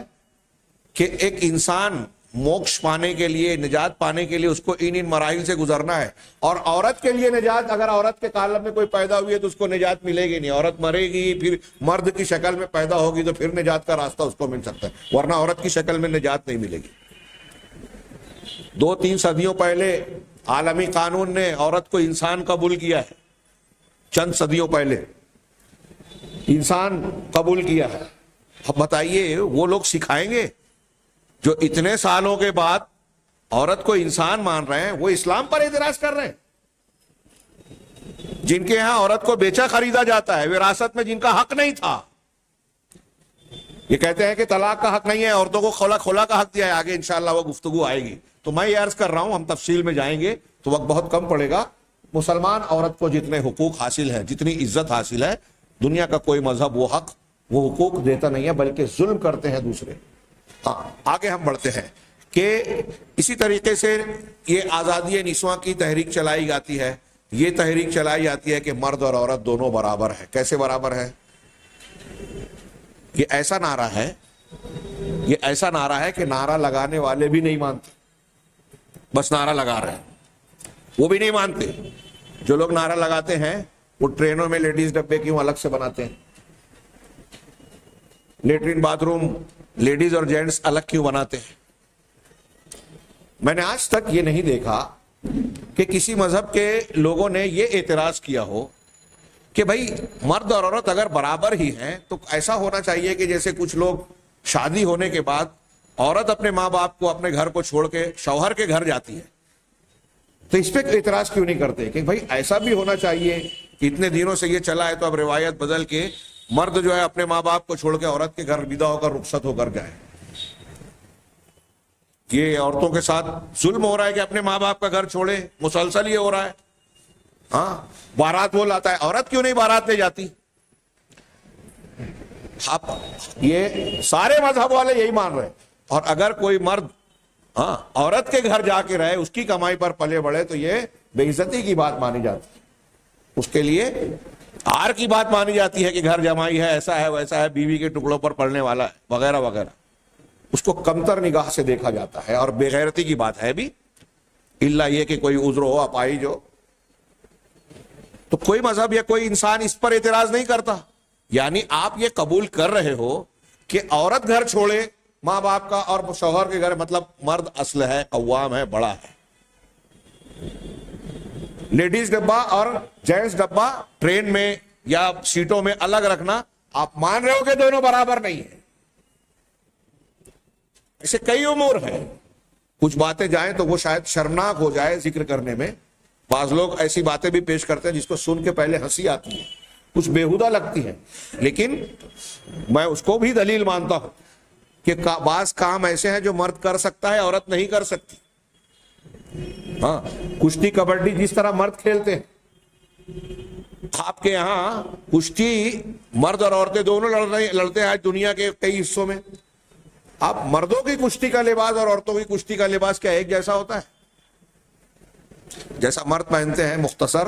کہ ایک انسان موکش پانے کے لیے, نجات پانے کے لیے اس کو ان مراحل سے گزرنا ہے, اور عورت کے لیے نجات, اگر عورت کے کالم میں کوئی پیدا ہوئی ہے تو اس کو نجات ملے گی نہیں. عورت مرے گی, پھر مرد کی شکل میں پیدا ہوگی تو پھر نجات کا راستہ اس کو مل سکتا ہے, ورنہ عورت کی شکل میں نجات نہیں ملے گی. 2-3 صدیوں پہلے عالمی قانون نے عورت کو انسان قبول کیا ہے, چند صدیوں پہلے انسان قبول کیا ہے. اب بتائیے وہ لوگ سکھائیں گے جو اتنے سالوں کے بعد عورت کو انسان مان رہے ہیں, وہ اسلام پر اعتراض کر رہے ہیں, جن کے یہاں عورت کو بیچا خریدا جاتا ہے, وراثت میں جن کا حق نہیں تھا. یہ کہتے ہیں کہ طلاق کا حق نہیں ہے, عورتوں کو خلا کا حق دیا ہے. آگے انشاءاللہ وہ گفتگو آئے گی. تو میں یہ عرض کر رہا ہوں, ہم تفصیل میں جائیں گے تو وقت بہت کم پڑے گا. مسلمان عورت کو جتنے حقوق حاصل ہیں, جتنی عزت حاصل ہے, دنیا کا کوئی مذہب وہ حق, وہ حقوق دیتا نہیں ہے, بلکہ ظلم کرتے ہیں دوسرے. آگے ہم بڑھتے ہیں کہ اسی طریقے سے یہ آزادی نسواں کی تحریک چلائی جاتی ہے. یہ تحریک چلائی جاتی ہے کہ مرد اور عورت دونوں برابر ہیں. کیسے برابر ہے؟ یہ ایسا نعرہ ہے, یہ ایسا نعرہ ہے کہ نعرہ لگانے والے بھی نہیں مانتے, بس نعرہ لگا رہے ہیں, وہ بھی نہیں مانتے. جو لوگ نعرہ لگاتے ہیں وہ ٹرینوں میں لیڈیز ڈبے کیوں الگ سے بناتے ہیں, لیٹرین باتھ روم لیڈیز اور جینٹس الگ کیوں بناتے ہیں. میں نے آج تک یہ نہیں دیکھا کہ کسی مذہب کے لوگوں نے یہ اعتراض کیا ہو کہ بھائی مرد اور عورت اگر برابر ہی ہیں تو ایسا ہونا چاہیے کہ جیسے کچھ لوگ شادی ہونے کے بعد عورت اپنے ماں باپ کو, اپنے گھر کو چھوڑ کے شوہر کے گھر جاتی ہے, تو اس پہ اعتراض کیوں نہیں کرتے کہ بھائی ایسا بھی ہونا چاہیے کہ اتنے دنوں سے یہ چلا ہے تو اب روایت بدل کے مرد جو ہے اپنے ماں باپ کو چھوڑ کے عورت کے گھر ودا ہو کر رخصت ہو کر جائے. یہ عورتوں کے ساتھ ظلم ہو رہا ہے کہ اپنے ماں باپ کا گھر چھوڑے, مسلسل یہ ہو رہا ہے. ہاں, بارات وہ لاتا ہے, عورت کیوں نہیں بارات لے جاتی؟ آپ یہ سارے مذہب والے یہی مان رہے ہیں. اور اگر کوئی مرد عورت کے گھر جا کے رہے, اس کی کمائی پر پلے بڑھے, تو یہ بے عزتی کی بات مانی جاتی ہے، اس کے لیے آر کی بات مانی جاتی ہے کہ گھر جمائی ہے، ایسا ہے ویسا ہے، بیوی کے ٹکڑوں پر پڑنے والا ہے وغیرہ وغیرہ، اس کو کمتر نگاہ سے دیکھا جاتا ہے، اور بے غیرتی کی بات ہے بھی، الا یہ کہ کوئی عذر ہو اپائی جو، تو کوئی مذہب یا کوئی انسان اس پر اعتراض نہیں کرتا۔ یعنی آپ یہ قبول کر رہے ہو کہ عورت گھر چھوڑے ماں باپ کا اور شوہر کے گھر، مطلب مرد اصل ہے، قوام ہے، بڑا ہے، لیڈیز ڈبہ اور جینٹس ڈبہ ٹرین میں یا سیٹوں میں الگ رکھنا، آپ مان رہے ہو کہ دونوں برابر نہیں ہیں؟ ایسے کئی امور ہیں، کچھ باتیں جائیں تو وہ شاید شرمناک ہو جائے ذکر کرنے میں، بعض لوگ ایسی باتیں بھی پیش کرتے ہیں جس کو سن کے پہلے ہنسی آتی ہے، کچھ بےہودہ لگتی ہے، لیکن میں اس کو بھی دلیل مانتا ہوں کہ بعض کام ایسے ہیں جو مرد کر سکتا ہے، عورت نہیں کر سکتی۔ ہاں، کشتی کبڈی جس طرح مرد کھیلتے ہیں، آپ کے یہاں کشتی مرد اور عورتیں دونوں لڑتے ہیں آج دنیا کے کئی حصوں میں، اب مردوں کی کشتی کا لباس اور عورتوں کی کشتی کا لباس کیا ایک جیسا ہوتا ہے؟ جیسا مرد پہنتے ہیں مختصر،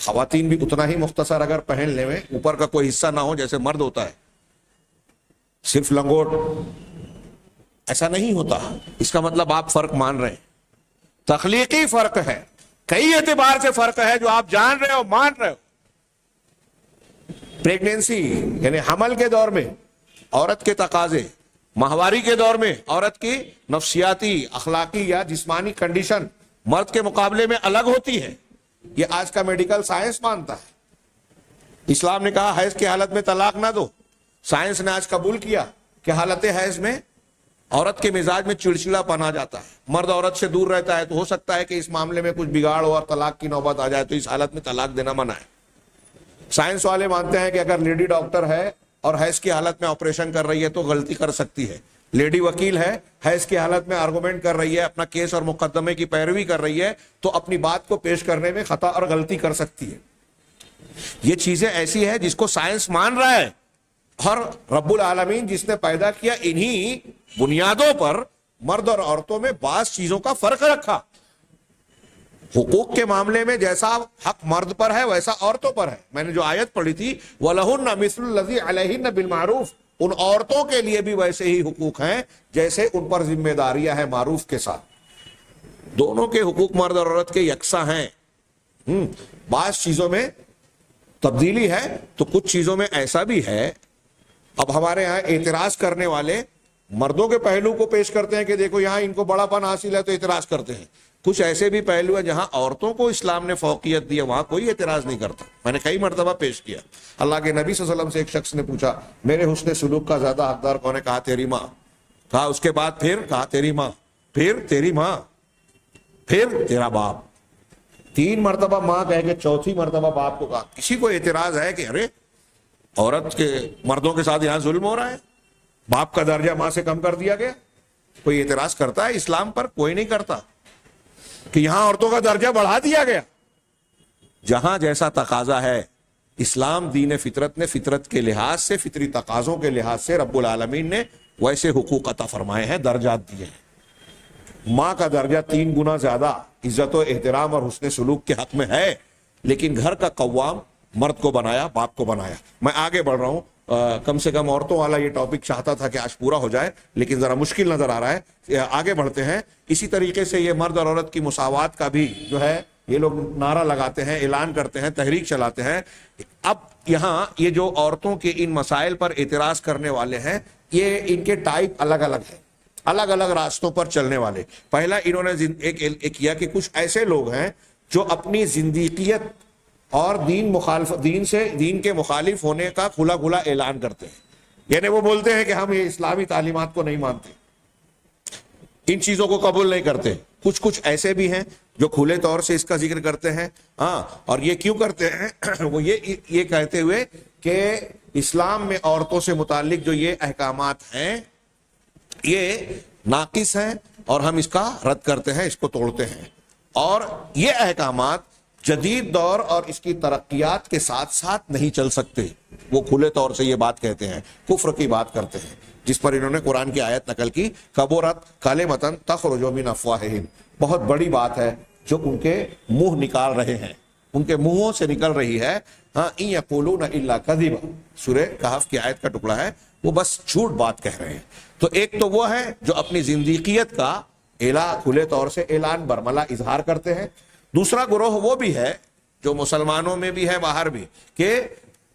خواتین بھی اتنا ہی مختصر اگر پہن لیں، اوپر کا کوئی حصہ نہ ہو جیسے مرد ہوتا ہے، صرف لنگوٹ، ایسا نہیں ہوتا۔ اس کا مطلب آپ فرق مان رہے ہیں، تخلیقی فرق ہے، کئی اعتبار سے فرق ہے جو آپ جان رہے ہو، مان رہے ہو۔ پریگنینسی یعنی حمل کے دور میں عورت کے تقاضے، ماہواری کے دور میں عورت کی نفسیاتی، اخلاقی یا جسمانی کنڈیشن مرد کے مقابلے میں الگ ہوتی ہے، یہ آج کا میڈیکل سائنس مانتا ہے۔ اسلام نے کہا حیض کی حالت میں طلاق نہ دو، سائنس نے آج قبول کیا کہ حالت حیض میں عورت کے مزاج میں چڑچڑا پن آ جاتا ہے، مرد عورت سے دور رہتا ہے، تو ہو سکتا ہے کہ اس معاملے میں کچھ بگاڑ ہو اور طلاق کی نوبت آ جائے، تو اس حالت میں طلاق دینا منع ہے۔ سائنس والے مانتے ہیں کہ اگر لیڈی ڈاکٹر ہے اور حیض کی حالت میں آپریشن کر رہی ہے تو غلطی کر سکتی ہے، لیڈی وکیل ہے، حیض کی حالت میں آرگومنٹ کر رہی ہے، اپنا کیس اور مقدمے کی پیروی کر رہی ہے، تو اپنی بات کو پیش کرنے میں خطا اور غلطی کر سکتی ہے۔ یہ چیزیں ایسی ہے جس کو سائنس مان رہا ہے، اور رب العالمین جس نے پیدا کیا انہی بنیادوں پر مرد اور عورتوں میں بعض چیزوں کا فرق رکھا۔ حقوق کے معاملے میں جیسا حق مرد پر ہے ویسا عورتوں پر ہے۔ میں نے جو آیت پڑھی تھی وَلَهُنَّ مِثْلُ الَّذِي عَلَيْهِنَّ بِالْمَعْرُوفِ، ان عورتوں کے لیے بھی ویسے ہی حقوق ہیں جیسے ان پر ذمہ داریاں ہیں معروف کے ساتھ۔ دونوں کے حقوق مرد اور عورت کے یکساں ہیں۔ بعض چیزوں میں تبدیلی ہے تو کچھ چیزوں میں ایسا بھی ہے۔ اب ہمارے یہاں اعتراض کرنے والے مردوں کے پہلو کو پیش کرتے ہیں کہ دیکھو یہاں ان کو بڑا پن حاصل ہے تو اعتراض کرتے ہیں، کچھ ایسے بھی پہلو ہیں جہاں عورتوں کو اسلام نے فوقیت دی ہے، وہاں کوئی اعتراض نہیں کرتا۔ میں نے کئی مرتبہ پیش کیا، اللہ کے نبی صلی اللہ علیہ وسلم سے ایک شخص نے پوچھا میرے حسن سلوک کا زیادہ حقدار کون ہے؟ کہا تیری ماں، کہا اس کے بعد پھر، کہا تیری ماں، پھر تیری ماں، پھر تیرا باپ، 3 مرتبہ ماں کہہ کے چوتھی مرتبہ باپ کو کہا۔ کسی کو اعتراض ہے کہ ارے عورت کے مردوں کے ساتھ یہاں ظلم ہو رہا ہے، باپ کا درجہ ماں سے کم کر دیا گیا؟ کوئی اعتراض کرتا ہے اسلام پر؟ کوئی نہیں کرتا کہ یہاں عورتوں کا درجہ بڑھا دیا گیا۔ جہاں جیسا تقاضا ہے، اسلام دین فطرت نے فطرت کے لحاظ سے، فطری تقاضوں کے لحاظ سے رب العالمین نے ویسے حقوق عطا فرمائے ہیں، درجات دیے ہیں۔ ماں کا درجہ 3 گنا زیادہ عزت و احترام اور حسن سلوک کے حق میں ہے، لیکن گھر کا قوام مرد کو بنایا، باپ کو بنایا۔ میں آگے بڑھ رہا ہوں، کم سے کم عورتوں والا یہ ٹاپک چاہتا تھا کہ آج پورا ہو جائے، لیکن ذرا مشکل نظر آ رہا ہے، آگے بڑھتے ہیں۔ اسی طریقے سے یہ مرد اور عورت کی مساوات کا بھی جو ہے یہ لوگ نعرہ لگاتے ہیں، اعلان کرتے ہیں، تحریک چلاتے ہیں۔ اب یہاں یہ جو عورتوں کے ان مسائل پر اعتراض کرنے والے ہیں، یہ ان کے ٹائپ الگ الگ ہیں، الگ الگ راستوں پر چلنے والے۔ پہلا انہوں نے ایک کیا کہ کچھ ایسے لوگ ہیں جو اپنی زندیقیت اور دین کے مخالف ہونے کا کھلا کھلا اعلان کرتے ہیں، یعنی وہ بولتے ہیں کہ ہم یہ اسلامی تعلیمات کو نہیں مانتے، ان چیزوں کو قبول نہیں کرتے۔ کچھ ایسے بھی ہیں جو کھلے طور سے اس کا ذکر کرتے ہیں، ہاں، اور یہ کیوں کرتے ہیں؟ وہ یہ کہتے ہوئے کہ اسلام میں عورتوں سے متعلق جو یہ احکامات ہیں یہ ناقص ہیں اور ہم اس کا رد کرتے ہیں، اس کو توڑتے ہیں، اور یہ احکامات جدید دور اور اس کی ترقیات کے ساتھ ساتھ نہیں چل سکتے۔ وہ کھلے طور سے یہ بات کہتے ہیں، کفر کی بات کرتے ہیں، جس پر انہوں نے قرآن کی آیت نقل کی، کبرت کلمۃ تخرج من افواہہم، بہت بڑی بات ہے، جو ان کے منہ نکال رہے ہیں، ان کے منہوں سے نکل رہی ہے. ہاں ان یقولون الا کذبا، سورہ کہف کی آیت کا ٹکڑا ہے، وہ بس جھوٹ بات کہہ رہے ہیں. تو ایک تو وہ ہے جو اپنی زندیقیت کا کھلے طور سے اعلان برملا اظہار کرتے ہیں. دوسرا گروہ وہ بھی ہے جو مسلمانوں میں بھی ہے باہر بھی، کہ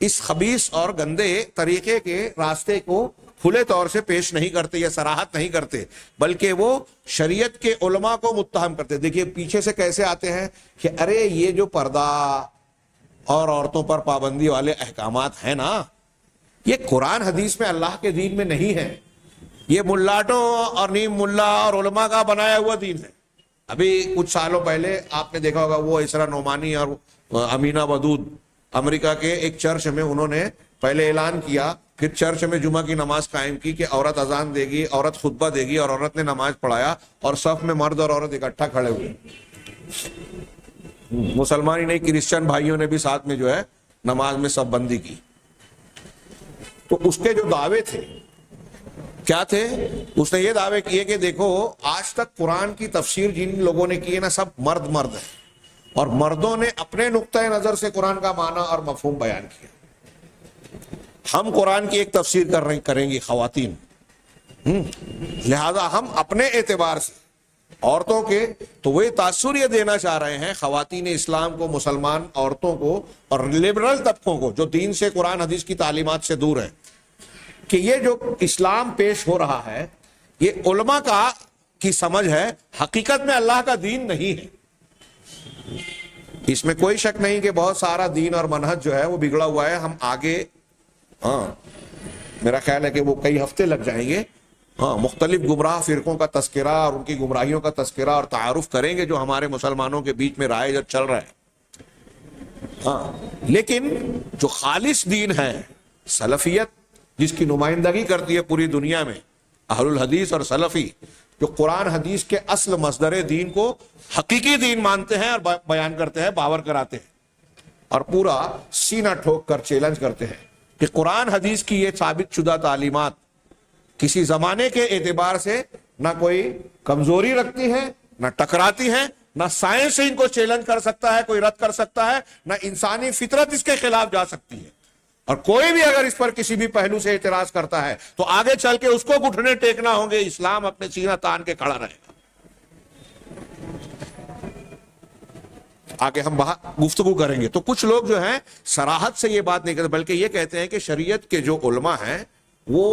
اس خبیث اور گندے طریقے کے راستے کو کھلے طور سے پیش نہیں کرتے یا صراحت نہیں کرتے، بلکہ وہ شریعت کے علماء کو متہم کرتے. دیکھیے پیچھے سے کیسے آتے ہیں کہ ارے یہ جو پردہ اور عورتوں پر پابندی والے احکامات ہیں نا، یہ قرآن حدیث میں اللہ کے دین میں نہیں ہے، یہ ملاٹوں اور نیم ملا اور علماء کا بنایا ہوا دین ہے. ابھی کچھ سالوں پہلے آپ نے دیکھا ہوگا وہ اسرا نعمانی اور امینہ ودود امریکہ کے ایک چرچ میں انہوں نے پہلے اعلان کیا، پھر چرچ میں جمعہ کی نماز قائم کی کہ عورت اذان دے گی، عورت خطبہ دے گی، اور عورت نے نماز پڑھایا اور صف میں مرد اور عورت اکٹھا کھڑے ہوئے. مسلمان ہی نہیں، کرسچن بھائیوں نے بھی ساتھ میں جو ہے نماز میں صف بندی کی. تو اس کے جو دعوے تھے کیا تھے؟ اس نے یہ دعوے کیے کہ دیکھو آج تک قرآن کی تفسیر جن لوگوں نے کی ہے نا، سب مرد ہیں، اور مردوں نے اپنے نقطۂ نظر سے قرآن کا معنی اور مفہوم بیان کیا. ہم قرآن کی ایک تفسیر کریں گی خواتین، لہذا ہم اپنے اعتبار سے عورتوں کے تو وہ تاثر یہ دینا چاہ رہے ہیں خواتین اسلام کو، مسلمان عورتوں کو اور لبرل طبقوں کو جو دین سے، قرآن حدیث کی تعلیمات سے دور ہے، کہ یہ جو اسلام پیش ہو رہا ہے یہ علماء کی سمجھ ہے، حقیقت میں اللہ کا دین نہیں ہے. اس میں کوئی شک نہیں کہ بہت سارا دین اور منہج جو ہے وہ بگڑا ہوا ہے. ہم آگے میرا خیال ہے کہ وہ کئی ہفتے لگ جائیں گے، مختلف گمراہ فرقوں کا تذکرہ اور ان کی گمراہیوں کا تذکرہ اور تعارف کریں گے جو ہمارے مسلمانوں کے بیچ میں رائج اور چل رہا ہے. لیکن جو خالص دین ہے، سلفیت جس کی نمائندگی کرتی ہے پوری دنیا میں، اہل الحدیث اور سلفی جو قرآن حدیث کے اصل مصدر دین کو حقیقی دین مانتے ہیں اور بیان کرتے ہیں، باور کراتے ہیں، اور پورا سینہ ٹھوک کر چیلنج کرتے ہیں کہ قرآن حدیث کی یہ ثابت شدہ تعلیمات کسی زمانے کے اعتبار سے نہ کوئی کمزوری رکھتی ہیں، نہ ٹکراتی ہیں، نہ سائنس ان کو چیلنج کر سکتا ہے، کوئی رد کر سکتا ہے، نہ انسانی فطرت اس کے خلاف جا سکتی ہے. اور کوئی بھی اگر اس پر کسی بھی پہلو سے اعتراض کرتا ہے تو آگے چل کے اس کو گھٹنے ٹیکنا ہوں گے. اسلام اپنے سینہ تان کے کھڑا رہے گا. آگے ہم گفتگو کریں گے. تو کچھ لوگ جو ہیں صراحت سے یہ بات نہیں کرتے، بلکہ یہ کہتے ہیں کہ شریعت کے جو علماء ہیں وہ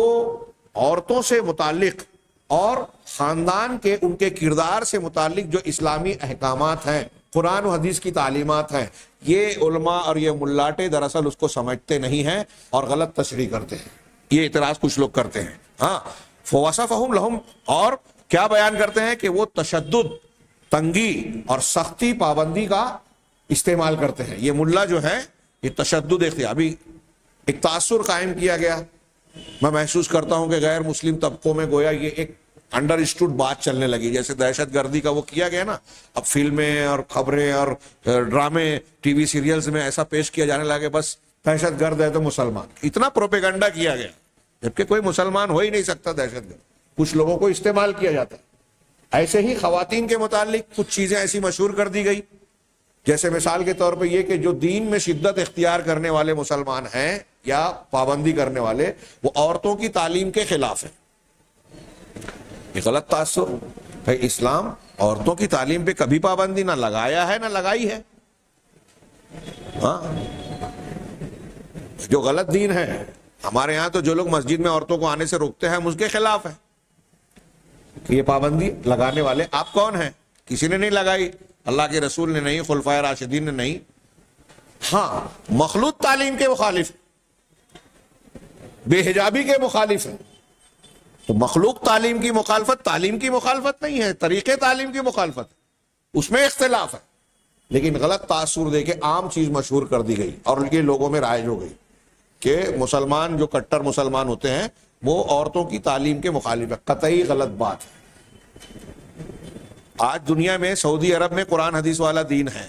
عورتوں سے متعلق اور خاندان کے ان کے کردار سے متعلق جو اسلامی احکامات ہیں، قرآن و حدیث کی تعلیمات ہیں، یہ علماء اور یہ ملاٹے دراصل اس کو سمجھتے نہیں ہیں اور غلط تشریح کرتے ہیں. یہ اعتراض کچھ لوگ کرتے ہیں. فوصفہم لہم، اور کیا بیان کرتے ہیں کہ وہ تشدد، تنگی اور سختی، پابندی کا استعمال کرتے ہیں. یہ ملا جو ہے یہ تشدد اختیار، ابھی ایک تاثر قائم کیا گیا. میں محسوس کرتا ہوں کہ غیر مسلم طبقوں میں گویا یہ ایک انڈر اسٹوڈ بات چلنے لگی، جیسے دہشت گردی کا وہ کیا گیا نا، اب فلمیں اور خبریں اور ڈرامے ٹی وی سیریلز میں ایسا پیش کیا جانے لگا کہ بس دہشت گرد ہے تو مسلمان. اتنا پروپیگنڈا کیا گیا جبکہ کوئی مسلمان ہو ہی نہیں سکتا دہشت گرد، کچھ لوگوں کو استعمال کیا جاتا ہے. ایسے ہی خواتین کے متعلق کچھ چیزیں ایسی مشہور کر دی گئی، جیسے مثال کے طور پہ یہ کہ جو دین میں شدت اختیار کرنے والے مسلمان ہیں یا پابندی کرنے والے، وہ عورتوں کی تعلیم کے خلاف ہیں. یہ غلط تاثر ہے. اسلام عورتوں کی تعلیم پہ کبھی پابندی نہ لگایا ہے نہ لگائی ہے. جو غلط دین ہے ہمارے یہاں تو جو لوگ مسجد میں عورتوں کو آنے سے روکتے ہیں ہم اس کے خلاف ہیں کہ یہ پابندی لگانے والے آپ کون ہیں؟ کسی نے نہیں لگائی، اللہ کے رسول نے نہیں، خلفائے راشدین نے نہیں. مخلوط تعلیم کے مخالف، بے حجابی کے مخالف ہیں. تو مخلوق تعلیم کی مخالفت تعلیم کی مخالفت نہیں ہے، طریقے تعلیم کی مخالفت، اس میں اختلاف ہے. لیکن غلط تاثر دے کے عام چیز مشہور کر دی گئی اور یہ لوگوں میں رائج ہو گئی کہ مسلمان جو کٹر مسلمان ہوتے ہیں وہ عورتوں کی تعلیم کے مخالف ہے. قطعی غلط بات ہے. آج دنیا میں سعودی عرب میں قرآن حدیث والا دین ہے،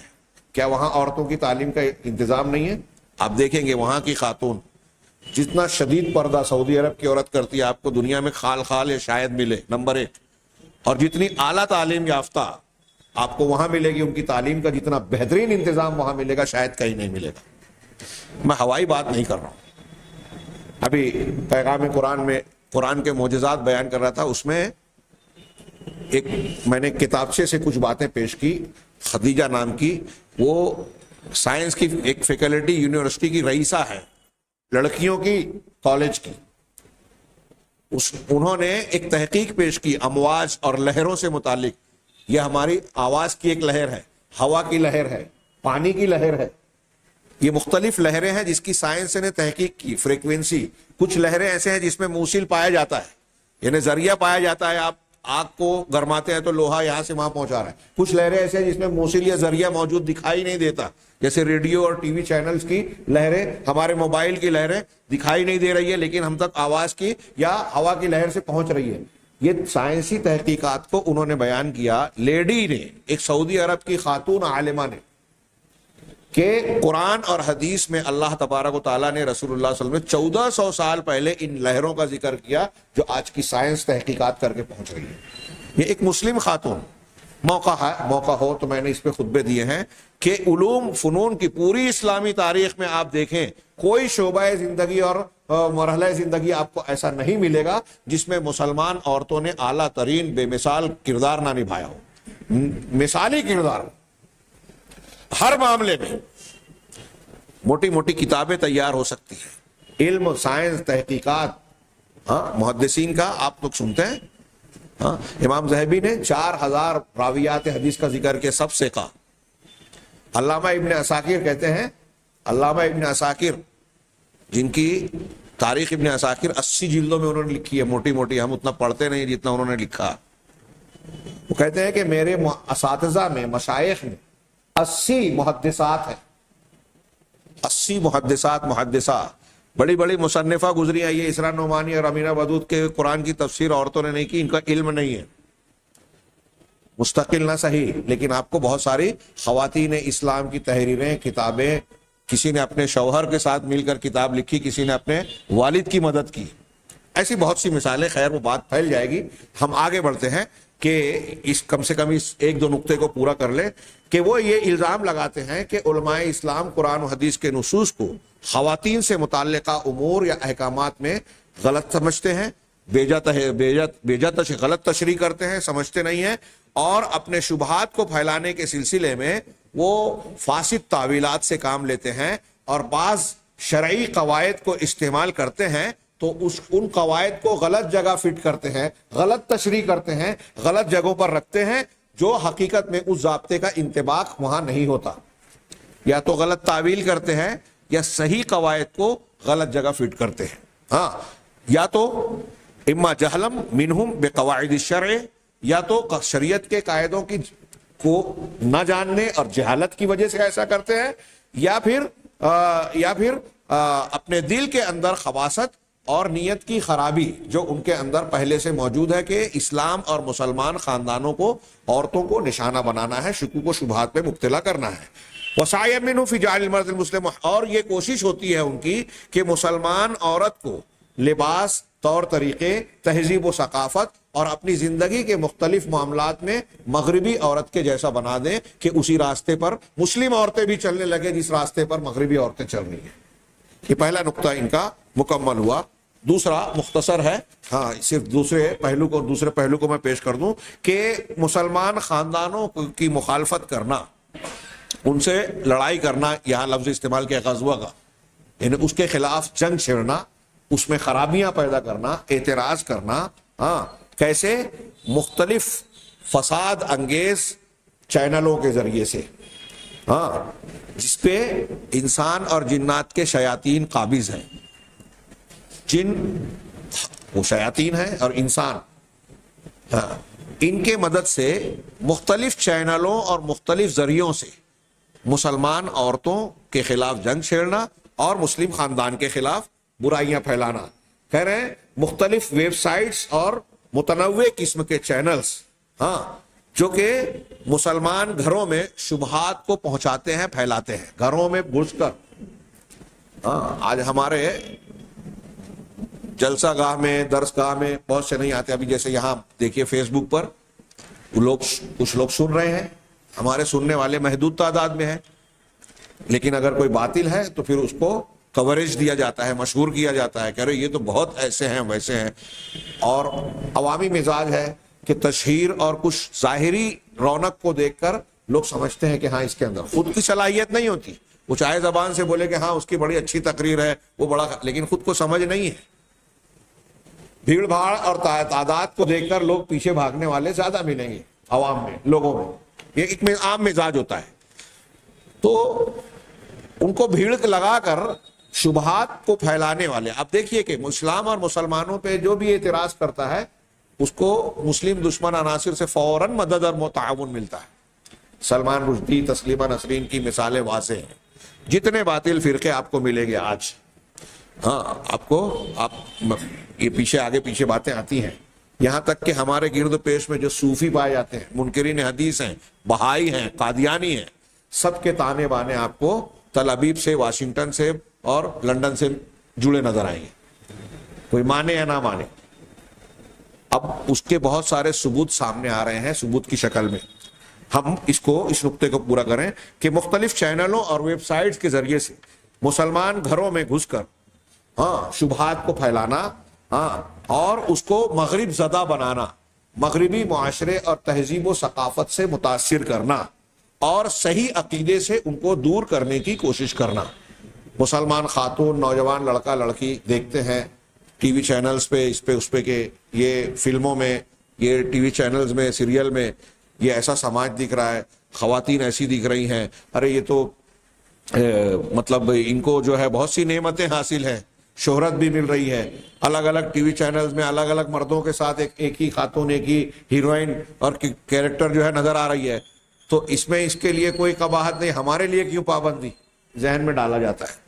کیا وہاں عورتوں کی تعلیم کا انتظام نہیں ہے؟ آپ دیکھیں گے وہاں کی خاتون جتنا شدید پردہ سعودی عرب کی عورت کرتی ہے آپ کو دنیا میں خال خال یا شاید ملے نمبر 1. اور جتنی اعلیٰ تعلیم یافتہ آپ کو وہاں ملے گی، ان کی تعلیم کا جتنا بہترین انتظام وہاں ملے گا شاید کہیں نہیں ملے گا۔ میں ہوائی بات نہیں کر رہا ہوں۔ ابھی پیغام قرآن میں قرآن کے معجزات بیان کر رہا تھا، اس میں ایک میں نے کتابچے سے کچھ باتیں پیش کی، خدیجہ نام کی، وہ سائنس کی ایک فیکلٹی یونیورسٹی کی رئیسہ ہے، لڑکیوں کی کالج کی۔ انہوں نے ایک تحقیق پیش کی امواج اور لہروں سے متعلق۔ یہ ہماری آواز کی ایک لہر ہے، ہوا کی لہر ہے، پانی کی لہر ہے، یہ مختلف لہریں ہیں جس کی سائنس نے تحقیق کی۔ فریکوینسی، کچھ لہریں ایسے ہیں جس میں موصل پایا جاتا ہے، یعنی ذریعہ پایا جاتا ہے، آپ آگ کو گرماتے ہیں تو لوہا یہاں سے وہاں پہنچا رہا ہے۔ کچھ لہریں ایسے ہیں جس میں موصل یا ذریعہ موجود دکھائی نہیں دیتا، جیسے ریڈیو اور ٹی وی چینلز کی لہریں، ہمارے موبائل کی لہریں دکھائی نہیں دے رہی ہے لیکن ہم تک آواز کی یا ہوا کی لہر سے پہنچ رہی ہے۔ یہ سائنسی تحقیقات کو انہوں نے بیان کیا، لیڈی نے، ایک سعودی عرب کی خاتون عالمہ نے، کہ قرآن اور حدیث میں اللہ تبارک و تعالیٰ نے رسول اللہ صلی اللہ علیہ وسلم 1400 سال پہلے ان لہروں کا ذکر کیا جو آج کی سائنس تحقیقات کر کے پہنچ رہی ہے۔ یہ ایک مسلم خاتون، موقع ہو تو میں نے اس پہ خطبے دیے ہیں کہ علوم فنون کی پوری اسلامی تاریخ میں آپ دیکھیں، کوئی شعبہ زندگی اور مرحلہ زندگی آپ کو ایسا نہیں ملے گا جس میں مسلمان عورتوں نے اعلیٰ ترین بے مثال کردار نہ نبھایا ہو، مثالی کردار۔ ہر معاملے میں موٹی موٹی کتابیں تیار ہو سکتی ہیں، علم، سائنس، تحقیقات، محدثین کا آپ لوگ سنتے ہیں۔ امام ذہبی نے 4000 راویات حدیث کا ذکر کے سب سے کہا۔ علامہ ابن عساکر کہتے ہیں، علامہ ابن عساکر جن کی تاریخ ابن عساکر 80 جلدوں میں انہوں نے لکھی ہے، موٹی موٹی، ہم اتنا پڑھتے نہیں جتنا انہوں نے لکھا۔ وہ کہتے ہیں کہ میرے اساتذہ میں، مشائخ میں 80 محدثات ہیں، 80 محدثات، محدثہ، بڑی بڑی مصنفہ گزری ہیں۔ یہ اسرا نعمانی اور امینہ ودود کے قرآن کی تفسیر عورتوں نے نہیں کی، ان کا علم نہیں ہے، مستقل نہ صحیح، لیکن آپ کو بہت ساری خواتین اسلام کی تحریریں، کتابیں، کسی نے اپنے شوہر کے ساتھ مل کر کتاب لکھی، کسی نے اپنے والد کی مدد کی، ایسی بہت سی مثالیں۔ خیر وہ بات پھیل جائے گی، ہم آگے بڑھتے ہیں کہ اس کم سے کم اس ایک دو نقطے کو پورا کر لیں کہ وہ یہ الزام لگاتے ہیں کہ علماء اسلام قرآن و حدیث کے نصوص کو خواتین سے متعلقہ امور یا احکامات میں غلط سمجھتے ہیں، غلط تشریح کرتے ہیں، سمجھتے نہیں ہیں، اور اپنے شبہات کو پھیلانے کے سلسلے میں وہ فاسد تعویلات سے کام لیتے ہیں اور بعض شرعی قواعد کو استعمال کرتے ہیں تو ان قواعد کو غلط جگہ فٹ کرتے ہیں، غلط تشریح کرتے ہیں، غلط جگہوں پر رکھتے ہیں، جو حقیقت میں اس ضابطے کا انطباق وہاں نہیں ہوتا۔ یا تو غلط تعویل کرتے ہیں یا صحیح قواعد کو غلط جگہ فٹ کرتے ہیں۔ یا تو اما جہلم منہم بقواعد الشرع، یا تو شریعت کے قاعدوں کی کو نہ جاننے اور جہالت کی وجہ سے ایسا کرتے ہیں، یا پھر اپنے دل کے اندر خباثت اور نیت کی خرابی جو ان کے اندر پہلے سے موجود ہے کہ اسلام اور مسلمان خاندانوں کو، عورتوں کو نشانہ بنانا ہے، شکوک و شبہات پہ مبتلا کرنا ہے۔ وسعی منہ فی جعل المرأة المسلم، اور یہ کوشش ہوتی ہے ان کی کہ مسلمان عورت کو لباس، طور طریقے، تہذیب و ثقافت اور اپنی زندگی کے مختلف معاملات میں مغربی عورت کے جیسا بنا دیں کہ اسی راستے پر مسلم عورتیں بھی چلنے لگے جس راستے پر مغربی عورتیں چل رہی ہیں۔ یہ پہلا نقطہ ان کا مکمل ہوا۔ دوسرا مختصر ہے، صرف دوسرے پہلو کو میں پیش کر دوں کہ مسلمان خاندانوں کی مخالفت کرنا، ان سے لڑائی کرنا، یہاں لفظ استعمال کیا غزوہ کا، یعنی اس کے خلاف جنگ چھیڑنا، اس میں خرابیاں پیدا کرنا، اعتراض کرنا، کیسے؟ مختلف فساد انگیز چینلوں کے ذریعے سے، جس پہ انسان اور جنات کے شیاطین قابض ہیں۔ جن وہ شیاطین ہیں اور انسان، ان کے مدد سے مختلف چینلوں اور مختلف ذریعوں سے مسلمان عورتوں کے خلاف جنگ چھیڑنا اور مسلم خاندان کے خلاف برائیاں پھیلانا۔ کہہ رہے ہیں مختلف ویب سائٹس اور متنوع قسم کے چینلز جو کہ مسلمان گھروں میں شبہات کو پہنچاتے ہیں، پھیلاتے ہیں، گھروں میں گھس کر۔ آج ہمارے جلسہ گاہ میں، درس گاہ میں بہت سے نہیں آتے، ابھی جیسے یہاں دیکھیے فیس بک پر کچھ لوگ سن رہے ہیں، ہمارے سننے والے محدود تعداد میں ہیں، لیکن اگر کوئی باطل ہے تو پھر اس کو کوریج دیا جاتا ہے، مشہور کیا جاتا ہے کہ ارے یہ تو بہت ایسے ہیں ویسے ہیں. اور عوامی مزاج ہے کہ تشہیر اور کچھ ظاہری رونق کو دیکھ کر لوگ سمجھتے ہیں کہ ہاں اس کے اندر خود کی صلاحیت نہیں ہوتی. وہ چاہے زبان سے بولے کہ ہاں اس کی بڑی اچھی تقریر ہے، وہ بڑا، لیکن خود کو سمجھ نہیں ہے. بھیڑ بھاڑ اور تعداد کو دیکھ کر لوگ پیچھے بھاگنے والے زیادہ ملیں گے عوام میں، لوگوں میں. یہ ایک عام مزاج ہوتا ہے. تو ان کو بھیڑ لگا کر شبہات کو پھیلانے والے، اب دیکھیے کہ اسلام اور مسلمانوں پہ جو بھی اعتراض کرتا ہے اس کو مسلم دشمن عناصر سے فوراً مدد اور تعاون ملتا ہے. سلمان رشدی، تسلیمہ نسرین کی مثالیں واضح ہیں. جتنے باطل فرقے آپ کو ملیں گے آج، ہاں آپ یہ پیچھے آگے پیچھے باتیں آتی ہیں، یہاں تک کہ ہمارے گرد و پیش میں جو صوفی پائے جاتے ہیں، منکرین حدیث ہیں، بہائی ہیں، قادیانی ہیں، سب کے تانے بانے آپ کو تل ابیب سے، واشنگٹن سے اور لندن سے جڑے نظر آئیں گے، کوئی مانے یا نہ مانے. اب اس کے بہت سارے ثبوت سامنے آ رہے ہیں ثبوت کی شکل میں. ہم اس نقطے کو پورا کریں کہ مختلف چینلوں اور ویب سائٹس کے ذریعے سے مسلمان گھروں میں گھس کر شبہات کو پھیلانا اور اس کو مغرب زدہ بنانا، مغربی معاشرے اور تہذیب و ثقافت سے متاثر کرنا اور صحیح عقیدے سے ان کو دور کرنے کی کوشش کرنا. مسلمان خاتون، نوجوان لڑکا لڑکی دیکھتے ہیں ٹی وی چینلز پہ، اس پہ کہ یہ فلموں میں، یہ ٹی وی چینلز میں، سیریل میں یہ ایسا سماج دکھ رہا ہے، خواتین ایسی دکھ رہی ہیں، ارے یہ تو مطلب ان کو جو ہے بہت سی نعمتیں حاصل ہیں، شہرت بھی مل رہی ہے. الگ الگ ٹی وی چینلز میں الگ الگ مردوں کے ساتھ ایک ہی خاتون، ایک ہی ہیروئن اور کیریکٹر جو ہے نظر آ رہی ہے. تو اس میں اس کے لیے کوئی قباحت نہیں، ہمارے لیے کیوں پابندی، ذہن میں ڈالا جاتا ہے.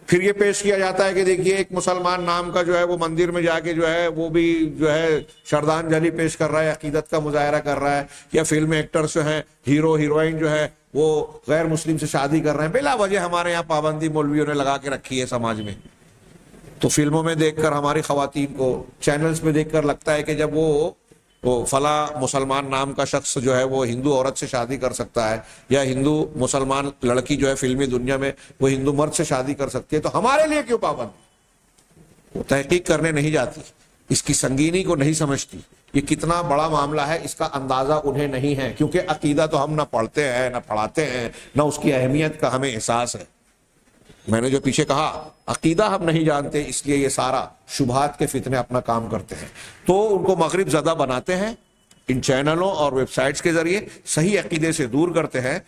پھر یہ پیش کیا جاتا ہے کہ دیکھیے ایک مسلمان نام کا جو ہے وہ مندر میں جا کے جو ہے وہ بھی جو ہے شردھانجلی پیش کر رہا ہے، عقیدت کا مظاہرہ کر رہا ہے. یا فلم ایکٹرز جو ہیں، ہیرو ہیروئن جو ہے وہ غیر مسلم سے شادی کر رہے ہیں. بلا وجہ ہمارے یہاں پابندی مولویوں نے لگا کے رکھی ہے سماج میں. تو فلموں میں دیکھ کر ہماری خواتین کو، چینلز میں دیکھ کر لگتا ہے کہ جب وہ فلاں مسلمان نام کا شخص جو ہے وہ ہندو عورت سے شادی کر سکتا ہے، یا ہندو مسلمان لڑکی جو ہے فلمی دنیا میں وہ ہندو مرد سے شادی کر سکتی ہے، تو ہمارے لیے کیوں پابند؟ وہ تحقیق کرنے نہیں جاتی، اس کی سنگینی کو نہیں سمجھتی. یہ کتنا بڑا معاملہ ہے اس کا اندازہ انہیں نہیں ہے، کیونکہ عقیدہ تو ہم نہ پڑھتے ہیں نہ پڑھاتے ہیں، نہ اس کی اہمیت کا ہمیں احساس ہے. میں نے جو پیچھے کہا عقیدہ ہم نہیں جانتے، اس لیے یہ سارا شبہات کے فتنے اپنا کام کرتے ہیں. تو ان کو مغرب زدہ بناتے ہیں ان چینلوں اور ویب سائٹس کے ذریعے، صحیح عقیدے سے دور کرتے ہیں.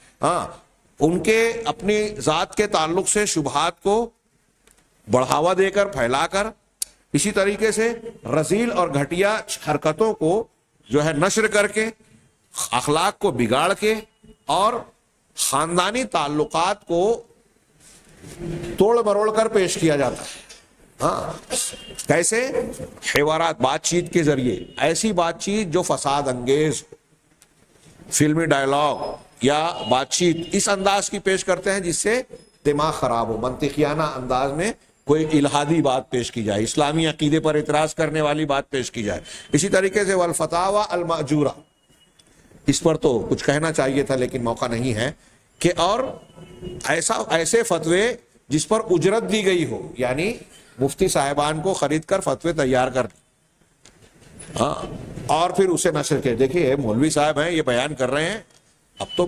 ان کے اپنی ذات کے تعلق سے شبہات کو بڑھاوا دے کر، پھیلا کر، اسی طریقے سے رذیل اور گھٹیا حرکتوں کو جو ہے نشر کر کے، اخلاق کو بگاڑ کے اور خاندانی تعلقات کو توڑ مروڑ کر پیش کیا جاتا ہے. کیسے؟ حوارات، بات چیت کے ذریعے، ایسی بات چیت جو فساد انگیز، فلمی ڈائلاگ یا بات چیت اس انداز کی پیش کرتے ہیں جس سے دماغ خراب ہو، منطقیانہ انداز میں کوئی الہادی بات پیش کی جائے، اسلامی عقیدے پر اعتراض کرنے والی بات پیش کی جائے. اسی طریقے سے والفتاوی المأجورہ، اس پر تو کچھ کہنا چاہیے تھا لیکن موقع نہیں ہے، کہ اور ایسے فتوے جس پر اجرت دی گئی ہو، یعنی مفتی صاحبان کو خرید کر فتوے تیار کر دی اور پھر اسے نشر کے. دیکھیے مولوی صاحب ہیں، یہ بیان کر رہے ہیں، اب تو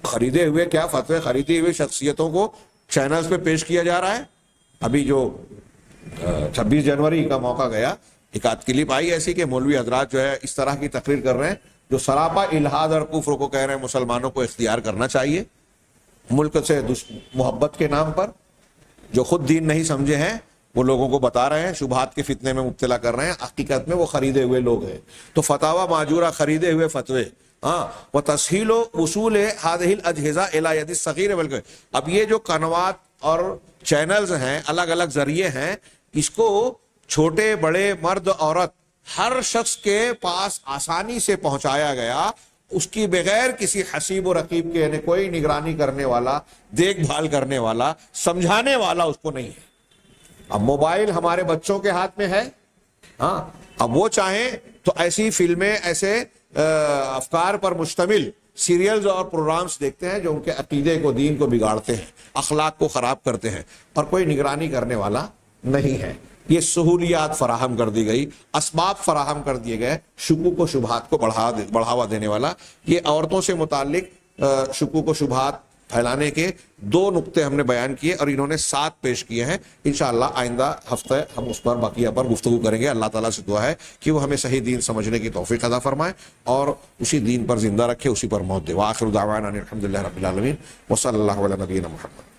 خریدے ہوئے کیا فتوے، خریدی ہوئی شخصیتوں کو چینلز پہ پیش کیا جا رہا ہے. ابھی جو 26 جنوری کا موقع گیا، ایک آدھ کلپ آئی ایسی کہ مولوی حضرات جو ہے اس طرح کی تقریر کر رہے ہیں جو سراپا الحاد اور کفر کو کہہ رہے ہیں مسلمانوں کو اختیار کرنا چاہیے ملک سے محبت کے نام پر. جو خود دین نہیں سمجھے ہیں وہ لوگوں کو بتا رہے ہیں، شبہات کے فتنے میں مبتلا کر رہے ہیں، حقیقت میں وہ خریدے ہوئے لوگ ہیں. تو فتاوی معجورہ، خریدے ہوئے فتوے. وتسہیل وصول هذه الاجهزه الى يد الصغير. بلکہ اب یہ جو قنوات اور چینلز ہیں، الگ الگ ذریعے ہیں، اس کو چھوٹے بڑے مرد عورت ہر شخص کے پاس آسانی سے پہنچایا گیا، اس کی بغیر کسی حسیب و رقیب کے، یعنی کوئی نگرانی کرنے والا، دیکھ بھال کرنے والا، سمجھانے والا اس کو نہیں ہے. اب موبائل ہمارے بچوں کے ہاتھ میں ہے، اب وہ چاہیں تو ایسی فلمیں، ایسے افکار پر مشتمل سیریلز اور پروگرامز دیکھتے ہیں جو ان کے عقیدے کو، دین کو بگاڑتے ہیں، اخلاق کو خراب کرتے ہیں، اور کوئی نگرانی کرنے والا نہیں ہے۔ یہ سہولیات فراہم کر دی گئی، اسباب فراہم کر دیے گئے شکوک و شبہات کو بڑھاوا دینے والا۔ یہ عورتوں سے متعلق شکوک و شبہات پھیلانے کے 2 نقطے ہم نے بیان کیے، اور انہوں نے 7 پیش کیے ہیں۔ انشاءاللہ آئندہ ہفتے ہم اس پر بقیہ پر گفتگو کریں گے۔ اللہ تعالیٰ سے دعا ہے کہ وہ ہمیں صحیح دین سمجھنے کی توفیق عطا فرمائے اور اسی دین پر زندہ رکھے، اسی پر موت دے۔ وآخر دعوانا ان الحمد للہ رب العالمین وصلی اللہ علی نبینا محمد۔